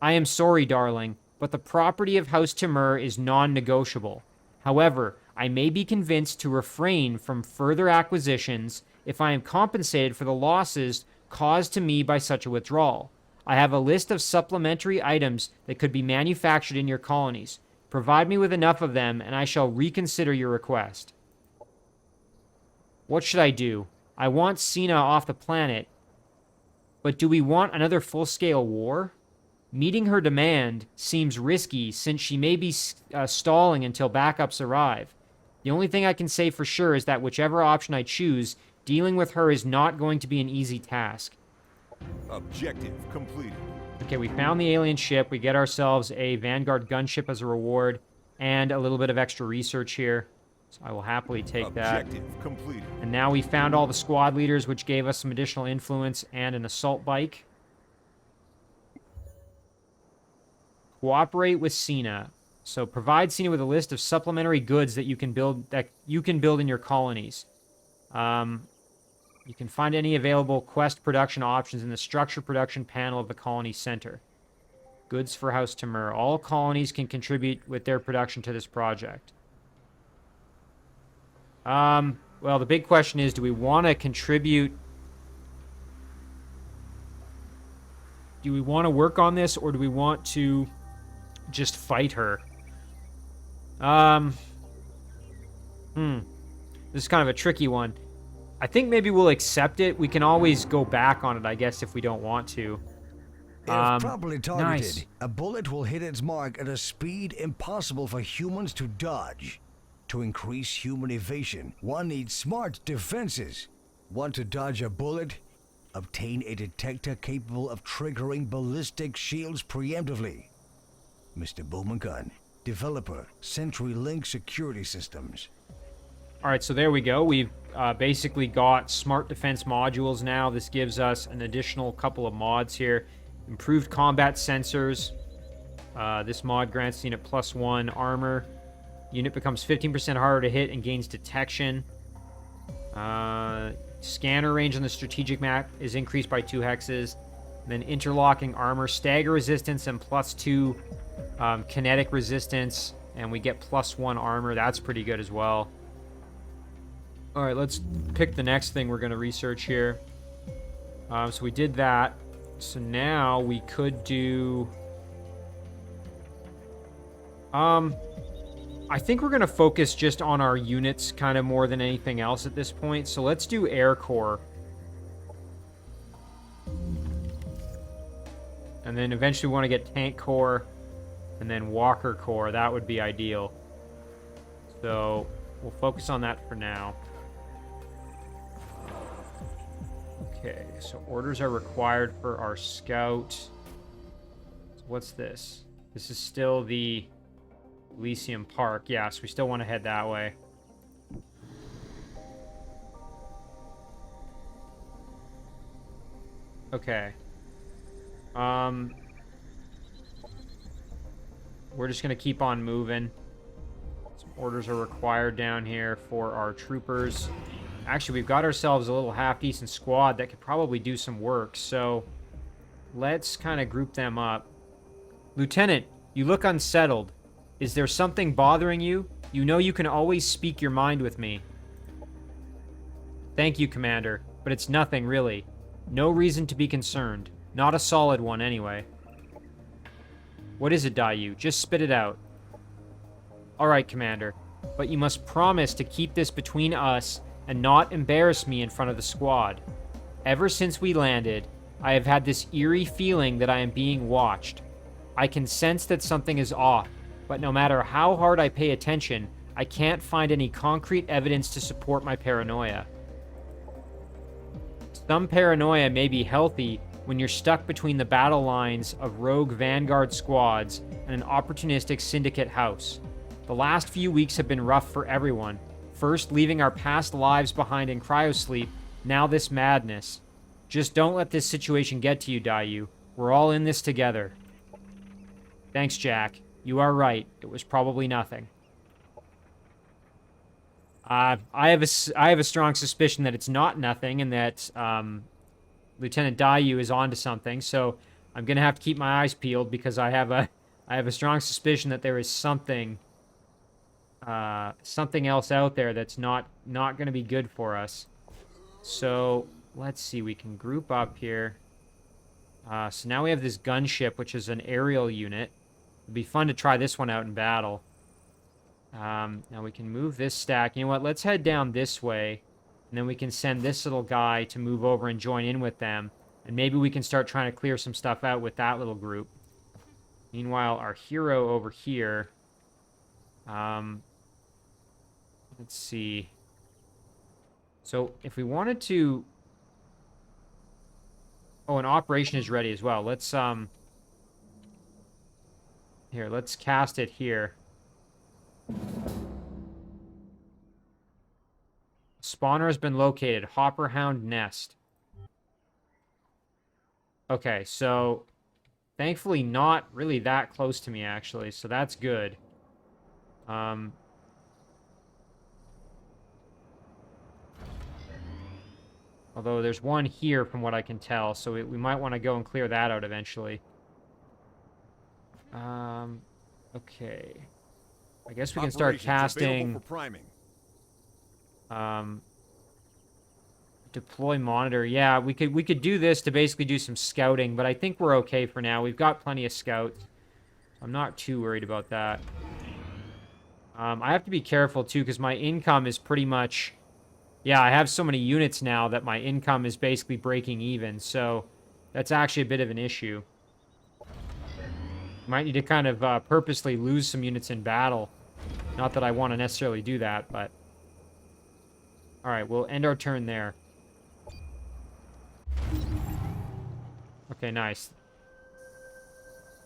I am sorry, darling, but the property of House Timur is non-negotiable. However, I may be convinced to refrain from further acquisitions if I am compensated for the losses caused to me by such a withdrawal. I have a list of supplementary items that could be manufactured in your colonies. Provide me with enough of them, and I shall reconsider your request. What should I do? I want Cena off the planet, but do we want another full-scale war? Meeting her demand seems risky since she may be stalling until backups arrive. The only thing I can say for sure is that whichever option I choose, dealing with her is not going to be an easy task. Objective completed. Okay, we found the alien ship. We get ourselves a Vanguard gunship as a reward and a little bit of extra research here. So I will happily take that. Objective completed. And now we found all the squad leaders, which gave us some additional influence and an assault bike. Cooperate with Cena. So provide Cena with a list of supplementary goods that you can build in your colonies. You can find any available quest production options in the structure production panel of the colony center. Goods for House Timur. All colonies can contribute with their production to this project. Well, the big question is, do we want to contribute? Do we want to work on this, or do we want to just fight her? This is kind of a tricky one. I think maybe we'll accept it. We can always go back on it, I guess, if we don't want to. If properly targeted, nice. a bullet will hit its mark at a speed impossible for humans to dodge. To increase human evasion, one needs smart defenses. Want to dodge a bullet? Obtain a detector capable of triggering ballistic shields preemptively. Mr. Bowman, developer, CenturyLink Security Systems. All right, so there we go. We've basically got smart defense modules now. This gives us an additional couple of mods here. Improved combat sensors. This mod grants the unit +1 armor. Unit becomes 15% harder to hit and gains detection. Scanner range on the strategic map is increased by 2 hexes. And then interlocking armor, stagger resistance, and +2 kinetic resistance. And we get +1 armor. That's pretty good as well. Alright, let's pick the next thing we're going to research here. So we did that. So now we could do... I think we're going to focus just on our units kind of more than anything else at this point. So let's do Air Corps. And then eventually we want to get Tank Corps and then Walker Corps. That would be ideal. So we'll focus on that for now. Okay, so orders are required for our scout. So what's this? This is still the Elysium Park. Yeah, so we still want to head that way. Okay. We're just going to keep on moving. Some orders are required down here for our troopers. Actually, we've got ourselves a little half-decent squad that could probably do some work, so let's kind of group them up. Lieutenant, you look unsettled. Is there something bothering you? You know you can always speak your mind with me. Thank you, Commander, but it's nothing, really. No reason to be concerned. Not a solid one, anyway. What is it, Dayu? Just spit it out. Alright, Commander, but you must promise to keep this between us and not embarrass me in front of the squad. Ever since we landed, I have had this eerie feeling that I am being watched. I can sense that something is off, but no matter how hard I pay attention, I can't find any concrete evidence to support my paranoia. Some paranoia may be healthy when you're stuck between the battle lines of rogue Vanguard squads and an opportunistic syndicate house. The last few weeks have been rough for everyone. First, leaving our past lives behind in cryosleep, now this madness. Just don't let this situation get to you, Dayu. We're all in this together. Thanks, Jack. You are right. It was probably nothing. I have a strong suspicion that it's not nothing and that Lieutenant Dayu is onto something, so I'm going to have to keep my eyes peeled because I have a strong suspicion that there is something else out there that's not going to be good for us. So let's see, we can group up here. So now we have this gunship, which is an aerial unit. It'd be fun to try this one out in battle. Now we can move this stack. You know what? Let's head down this way, and then we can send this little guy to move over and join in with them. And maybe we can start trying to clear some stuff out with that little group. Meanwhile, our hero over here... let's see. So, if we wanted to... Oh, an operation is ready as well. Let's, Here, let's cast it here. Spawner has been located. Hopperhound Nest. Okay, so... Thankfully not really that close to me, actually, so that's good. Although there's one here from what I can tell, so we might want to go and clear that out eventually. Okay. I guess we can start casting... Deploy monitor. Yeah, we could do this to basically do some scouting, but I think we're okay for now. We've got plenty of scouts. I'm not too worried about that. I have to be careful, too, because my income is pretty much... Yeah, I have so many units now that my income is basically breaking even, so that's actually a bit of an issue. Might need to kind of purposely lose some units in battle. Not that I want to necessarily do that, but... Alright, we'll end our turn there. Okay, nice.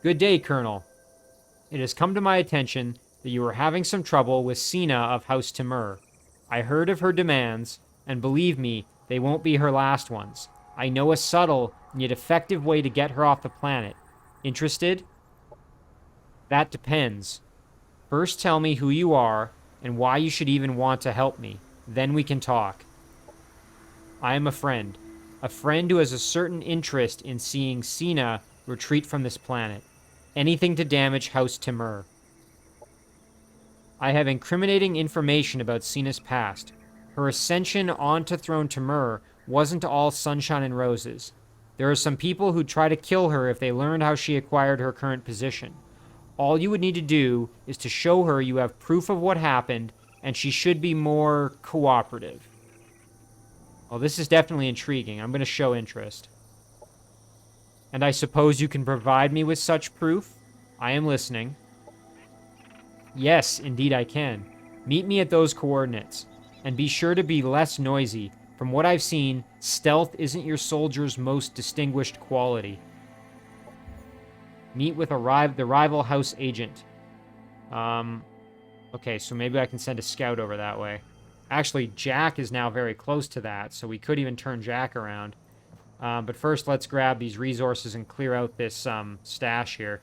Good day, Colonel. It has come to my attention that you are having some trouble with Sina of House Timur. I heard of her demands, and believe me, they won't be her last ones. I know a subtle Need effective way to get her off the planet. Interested? That depends. First tell me who you are and why you should even want to help me. Then we can talk. I am a friend. A friend who has a certain interest in seeing Cena retreat from this planet. Anything to damage House Timur. I have incriminating information about Cena's past. Her ascension onto Throne Timur wasn't all sunshine and roses. There are some people who'd try to kill her if they learned how she acquired her current position. All you would need to do is to show her you have proof of what happened, and she should be more cooperative. Well, this is definitely intriguing. I'm going to show interest. And I suppose you can provide me with such proof? I am listening. Yes, indeed I can. Meet me at those coordinates. And be sure to be less noisy. From what I've seen, stealth isn't your soldier's most distinguished quality. Meet with the rival house agent. Okay, so maybe I can send a scout over that way. Actually, Jack is now very close to that, so we could even turn Jack around. But first, let's grab these resources and clear out this stash here.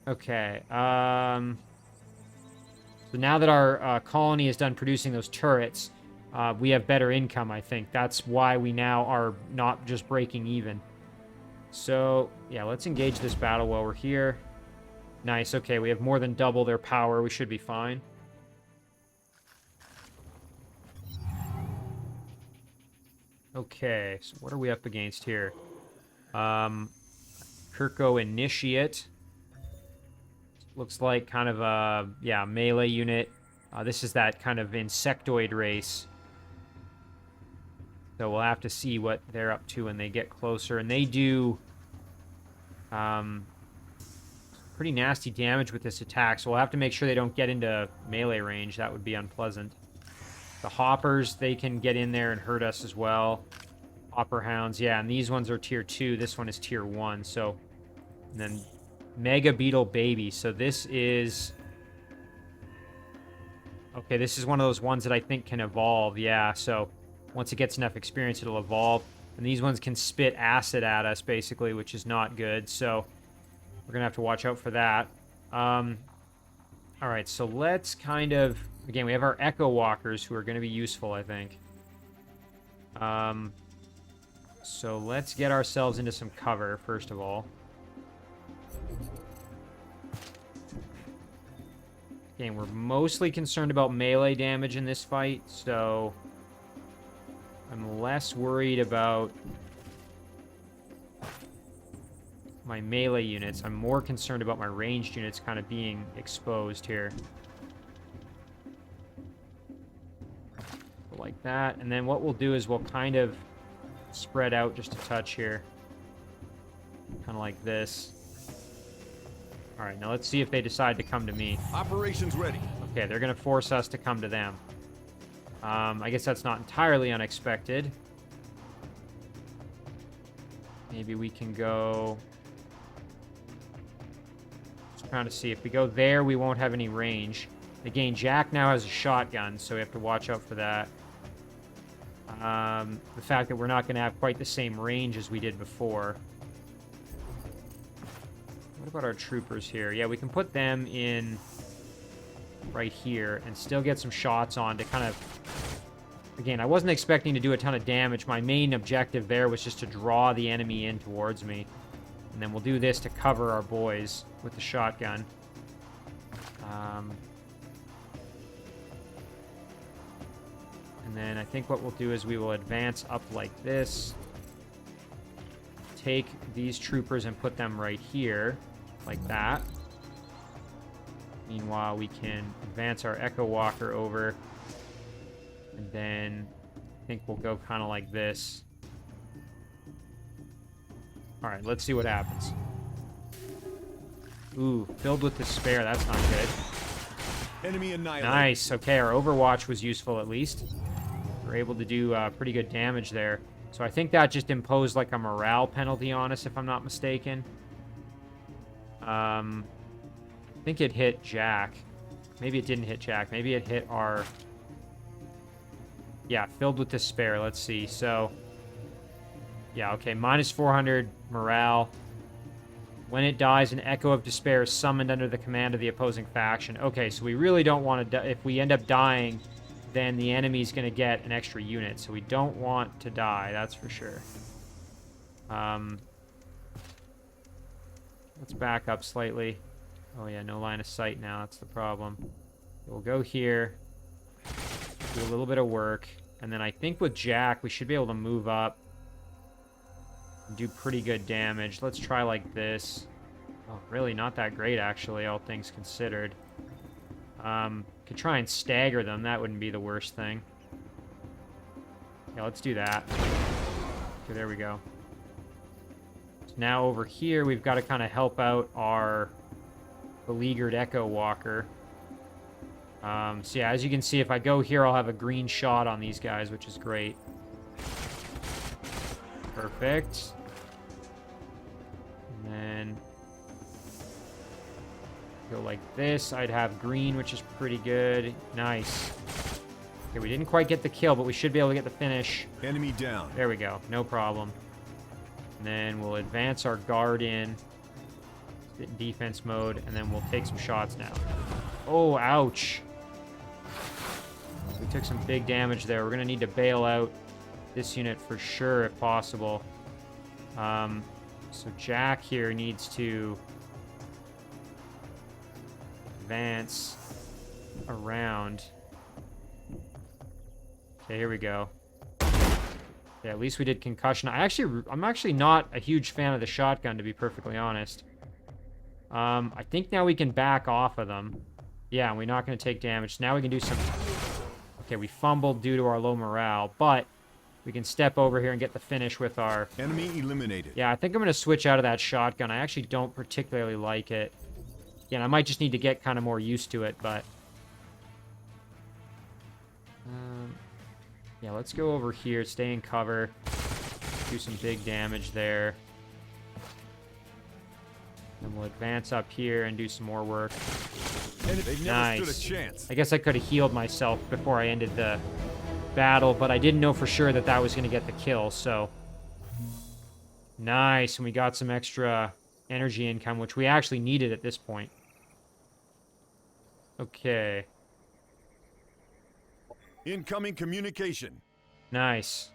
Okay. So now that our colony is done producing those turrets, we have better income, I think. That's why we now are not just breaking even. So, yeah, let's engage this battle while we're here. Nice, okay, we have more than double their power. We should be fine. Okay, so what are we up against here? Kirko Initiate. Looks like kind of a, yeah, melee unit. This is that kind of insectoid race. So we'll have to see what they're up to when they get closer. And they do pretty nasty damage with this attack, so we'll have to make sure they don't get into melee range. That would be unpleasant. The hoppers, they can get in there and hurt us as well. Hopper hounds, yeah, and these ones are tier 2. This one is tier 1, so... And then Mega Beetle Baby. So this is... Okay, this is one of those ones that I think can evolve, yeah, so... Once it gets enough experience, it'll evolve. And these ones can spit acid at us, basically, which is not good, so... We're going to have to watch out for that. Alright, so let's kind of... Again, we have our Echo Walkers, who are going to be useful, I think. So let's get ourselves into some cover, first of all. Again, we're mostly concerned about melee damage in this fight, so... I'm less worried about... my melee units. I'm more concerned about my ranged units kind of being exposed here. Like that. And then what we'll do is we'll kind of spread out just a touch here. Kind of like this. Alright, now let's see if they decide to come to me. Operations ready. Okay, they're going to force us to come to them. I guess that's not entirely unexpected. Maybe we can go... Trying to see if we go there, we won't have any range. Again, Jack now has a shotgun, so we have to watch out for that. The fact that we're not going to have quite the same range as we did before. What about our troopers here? Yeah, we can put them in right here and still get some shots on to kind of... Again, I wasn't expecting to do a ton of damage. My main objective there was just to draw the enemy in towards me. And then we'll do this to cover our boys with the shotgun. And then I think what we'll do is we will advance up like this. Take these troopers and put them right here, like that. Meanwhile, we can advance our Echo Walker over. And then I think we'll go kind of like this. Alright, let's see what happens. Ooh, filled with despair. That's not good. Enemy annihilated. Nice. Okay, our Overwatch was useful at least. We're able to do pretty good damage there. So I think that just imposed like a morale penalty on us, if I'm not mistaken. I think it hit Jack. Maybe it didn't hit Jack. Maybe it hit our... Yeah, filled with despair. Let's see. So, yeah, okay. Minus 400 morale. When it dies, an Echo of Despair is summoned under the command of the opposing faction. Okay, so we really don't want to... If we end up dying, then the enemy's going to get an extra unit. So we don't want to die, that's for sure. Let's back up slightly. Oh, yeah, no line of sight now. That's the problem. We'll go here. Do a little bit of work. And then I think with Jack, we should be able to move up. Do pretty good damage. Let's try like this. Oh, really not that great, actually, all things considered. Could try and stagger them. That wouldn't be the worst thing. Yeah, let's do that. Okay, there we go. So now over here, we've got to kind of help out our beleaguered Echo Walker. So yeah, as you can see, if I go here, I'll have a green shot on these guys, which is great. Perfect. And then go like this. I'd have green, which is pretty good. Nice. Okay, we didn't quite get the kill, but we should be able to get the finish. Enemy down. There we go. No problem. And then we'll advance our guard in defense mode, and then we'll take some shots now. Oh, ouch. We took some big damage there. We're going to need to bail out this unit for sure, if possible. So Jack here needs to advance around. Okay, here we go. Yeah, at least we did concussion. I'm actually not a huge fan of the shotgun, to be perfectly honest. I think now we can back off of them. Yeah, we're not going to take damage. Now we can do some... Okay, we fumbled due to our low morale, but we can step over here and get the finish with our... Enemy eliminated. Yeah, I think I'm going to switch out of that shotgun. I actually don't particularly like it. Yeah, I might just need to get kind of more used to it, but... yeah, let's go over here, stay in cover, do some big damage there. And we'll advance up here and do some more work. And they never stood a chance. I guess I could have healed myself before I ended the battle, but I didn't know for sure that that was going to get the kill, so... Nice, and we got some extra energy income, which we actually needed at this point. Okay. Incoming communication. Nice.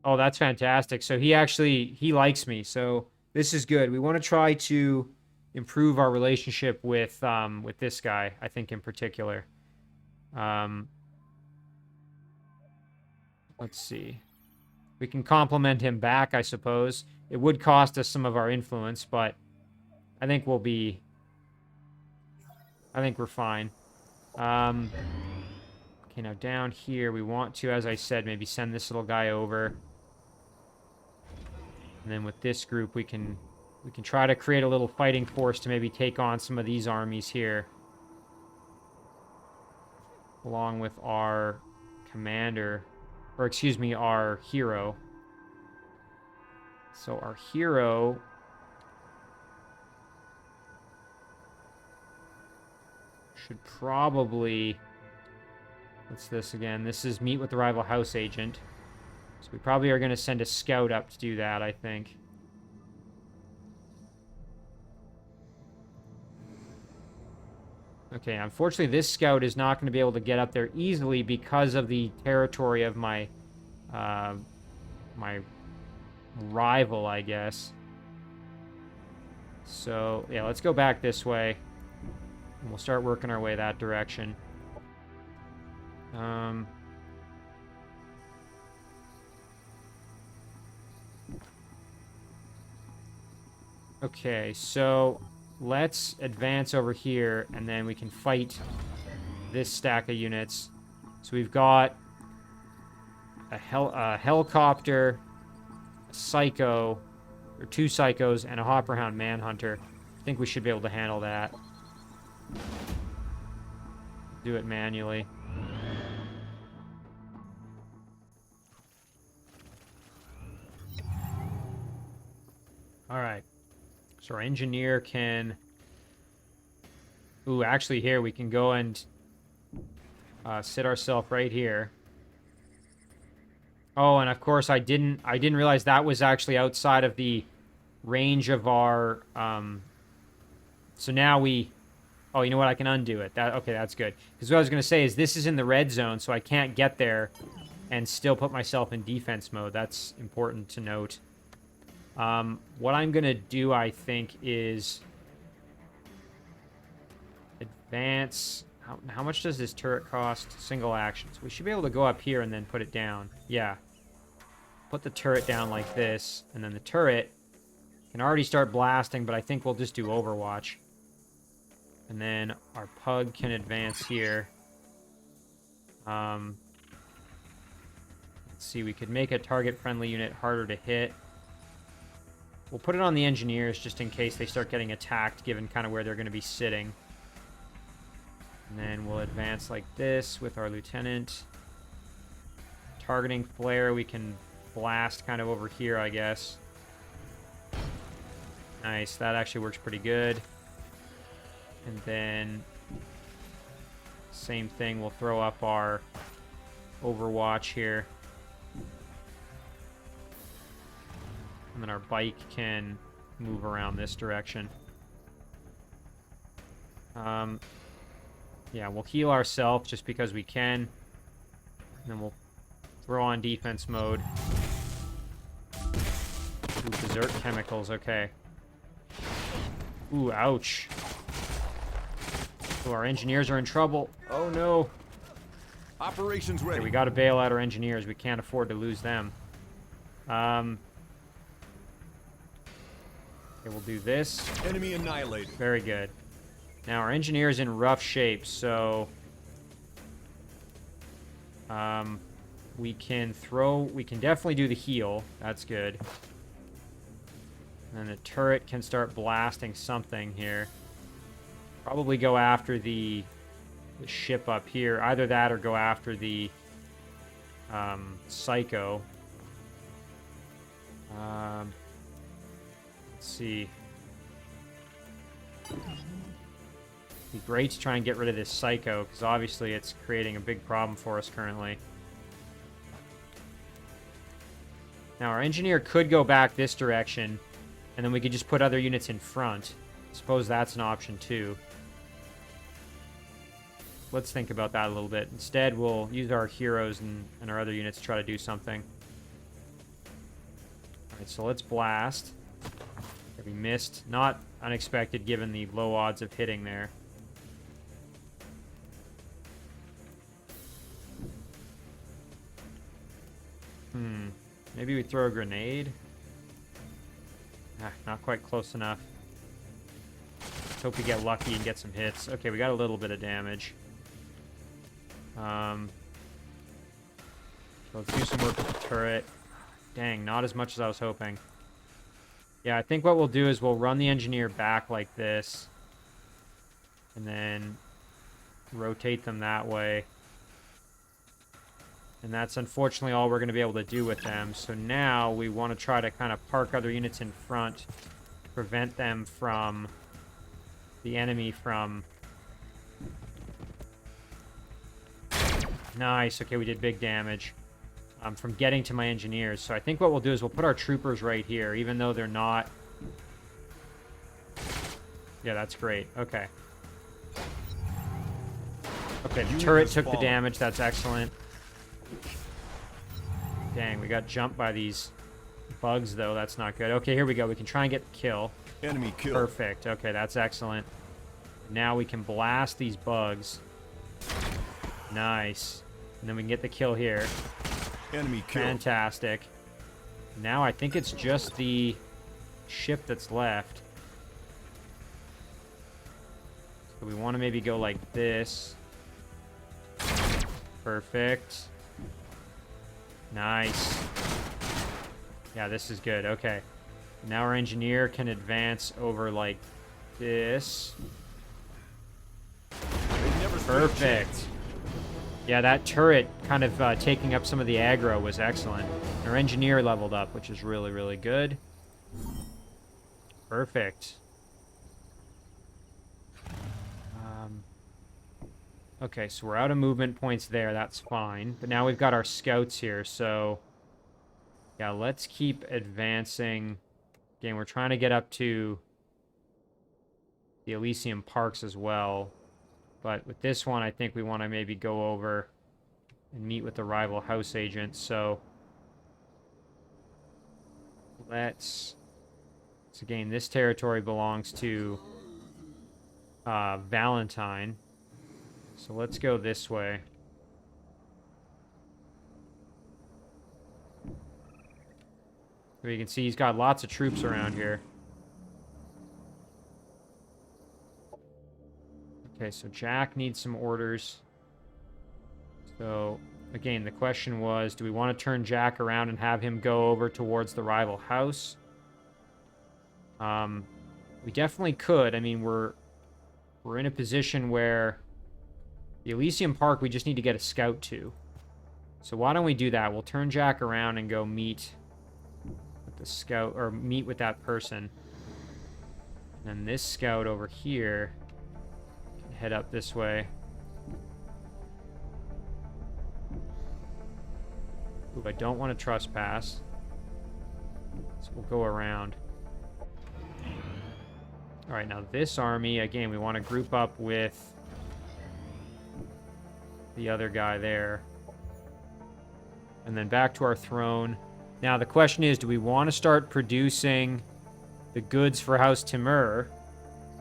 Oh, that's fantastic. So he likes me, so this is good. We want to try to improve our relationship with this guy, I think, in particular. Let's see. We can compliment him back, I suppose. It would cost us some of our influence, but I think we'll be... I think we're fine. Okay, now down here, we want to, as I said, maybe send this little guy over. And then with this group, we can try to create a little fighting force to maybe take on some of these armies here. Along with our commander, or excuse me, our hero. So our hero... should probably... What's this again? This is meet with the rival house agent. So we probably are going to send a scout up to do that, I think. Okay, unfortunately this scout is not going to be able to get up there easily because of the territory of my my rival, I guess. So, yeah, let's go back this way. And we'll start working our way that direction. Okay, so let's advance over here, and then we can fight this stack of units. So we've got a helicopter, a psycho, or two psychos, and a Hopperhound Manhunter. I think we should be able to handle that. Do it manually. Alright. So our engineer can Ooh, actually here we can go and sit ourselves right here. Oh, and of course I didn't realize that was actually outside of the range of our so now we, oh, you know what, I can undo it. Okay, that's good. Because what I was going to say is this is in the red zone, so I can't get there and still put myself in defense mode. That's important to note. What I'm going to do, I think, is advance. How much does this turret cost? Single actions. We should be able to go up here and then put it down. Yeah. Put the turret down like this, and then the turret can already start blasting, but I think we'll just do Overwatch. And then our pug can advance here. Let's see, we could make a target-friendly unit harder to hit. We'll put it on the engineers just in case they start getting attacked, given kind of where they're going to be sitting. And then we'll advance like this with our lieutenant. Targeting flare, we can blast kind of over here, I guess. Nice, that actually works pretty good. And then same thing, we'll throw up our Overwatch here. And then our bike can move around this direction. Yeah, we'll heal ourselves just because we can. And then we'll throw on defense mode. Ooh, desert chemicals, okay. Ooh, ouch. Oh, our engineers are in trouble. Oh, no. Operations ready. Okay, we gotta bail out our engineers. We can't afford to lose them. Okay, we'll do this. Enemy annihilated. Very good. Now, our engineer's in rough shape, so... we can definitely do the heal. That's good. And then the turret can start blasting something here. Probably go after the ship up here. Either that or go after the Psycho. Let's see. It'd be great to try and get rid of this Psycho, because obviously it's creating a big problem for us currently. Now, our engineer could go back this direction, and then we could just put other units in front. I suppose that's an option, too. Let's think about that a little bit. Instead, we'll use our heroes and our other units to try to do something. Alright, so let's blast. We missed. Not unexpected, given the low odds of hitting there. Maybe we throw a grenade? Ah, not quite close enough. Let's hope we get lucky and get some hits. Okay, we got a little bit of damage. So let's do some work with the turret. Dang, not as much as I was hoping. Yeah, I think what we'll do is we'll run the engineer back like this. And then rotate them that way. And that's unfortunately all we're going to be able to do with them. So now we want to try to kind of park other units in front. Prevent them from... the enemy from... Nice. Okay, we did big damage. From getting to my engineers. So I think what we'll do is we'll put our troopers right here, even though they're not... Yeah, that's great. Okay. Okay, the turret took the damage. That's excellent. Dang, we got jumped by these bugs, though. That's not good. Okay, here we go. We can try and get the kill. Enemy kill. Perfect. Okay, that's excellent. Now we can blast these bugs. Nice. And then we can get the kill here. Enemy kill. Fantastic. Now I think it's just the ship that's left. So we want to maybe go like this. Perfect. Nice. Yeah, this is good. Okay. Now our engineer can advance over like this. Perfect. Yeah, that turret kind of taking up some of the aggro was excellent. Our engineer leveled up, which is really, really good. Perfect. Okay, so we're out of movement points there. That's fine. But now we've got our scouts here, so... Yeah, let's keep advancing. Again, we're trying to get up to the Elysium Parks as well. But with this one, I think we want to maybe go over and meet with the rival house agent. So let's... So again, this territory belongs to Valentine. So let's go this way. So you can see he's got lots of troops around here. Okay, so Jack needs some orders. So, again, the question was, do we want to turn Jack around and have him go over towards the rival house? We definitely could. I mean, we're in a position where the Elysium Park, we just need to get a scout to. So why don't we do that? We'll turn Jack around and go meet with the scout, or meet with that person. And then this scout over here can head up this way. Ooh, I don't want to trespass. So we'll go around. Alright, now this army, again, we want to group up with the other guy there. And then back to our throne. Now, the question is, do we want to start producing the goods for House Timur?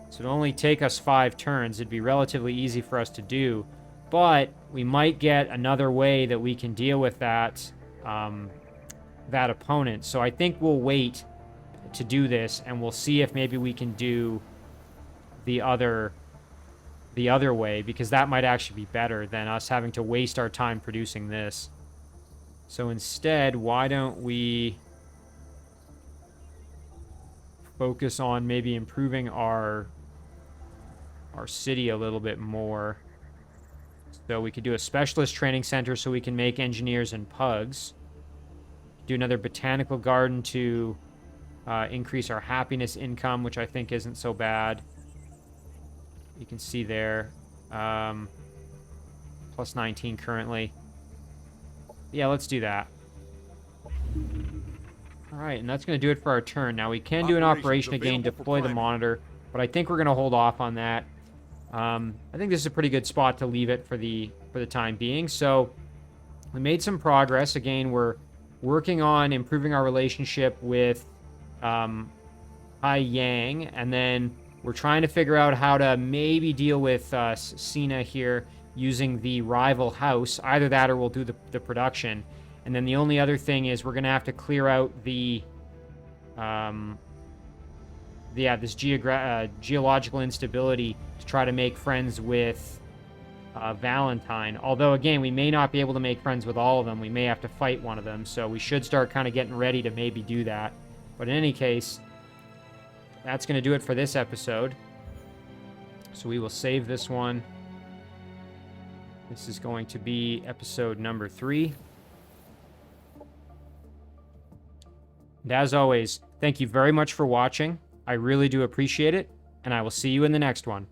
So it'll only take us 5 turns. It'd be relatively easy for us to do. But we might get another way that we can deal with that, that opponent. So I think we'll wait to do this, and we'll see if maybe we can do the other way, because that might actually be better than us having to waste our time producing this. So instead, why don't we focus on maybe improving our city a little bit more. So we could do a specialist training center so we can make engineers and pugs. Do another botanical garden to increase our happiness income, which I think isn't so bad. You can see there. Plus 19 currently. Yeah, let's do that. Alright, and that's going to do it for our turn. Now, we can do an operation again, deploy the monitor, but I think we're going to hold off on that. I think this is a pretty good spot to leave it for the time being. So, we made some progress. Again, we're working on improving our relationship with Hai Yang, and then we're trying to figure out how to maybe deal with Sina here using the rival house. Either that or we'll do the production. And then the only other thing is we're going to have to clear out the this geological instability to try to make friends with Valentine. Although, again, we may not be able to make friends with all of them. We may have to fight one of them. So we should start kind of getting ready to maybe do that. But in any case, that's going to do it for this episode. So we will save this one. This is going to be episode number 3. And as always, thank you very much for watching. I really do appreciate it, and I will see you in the next one.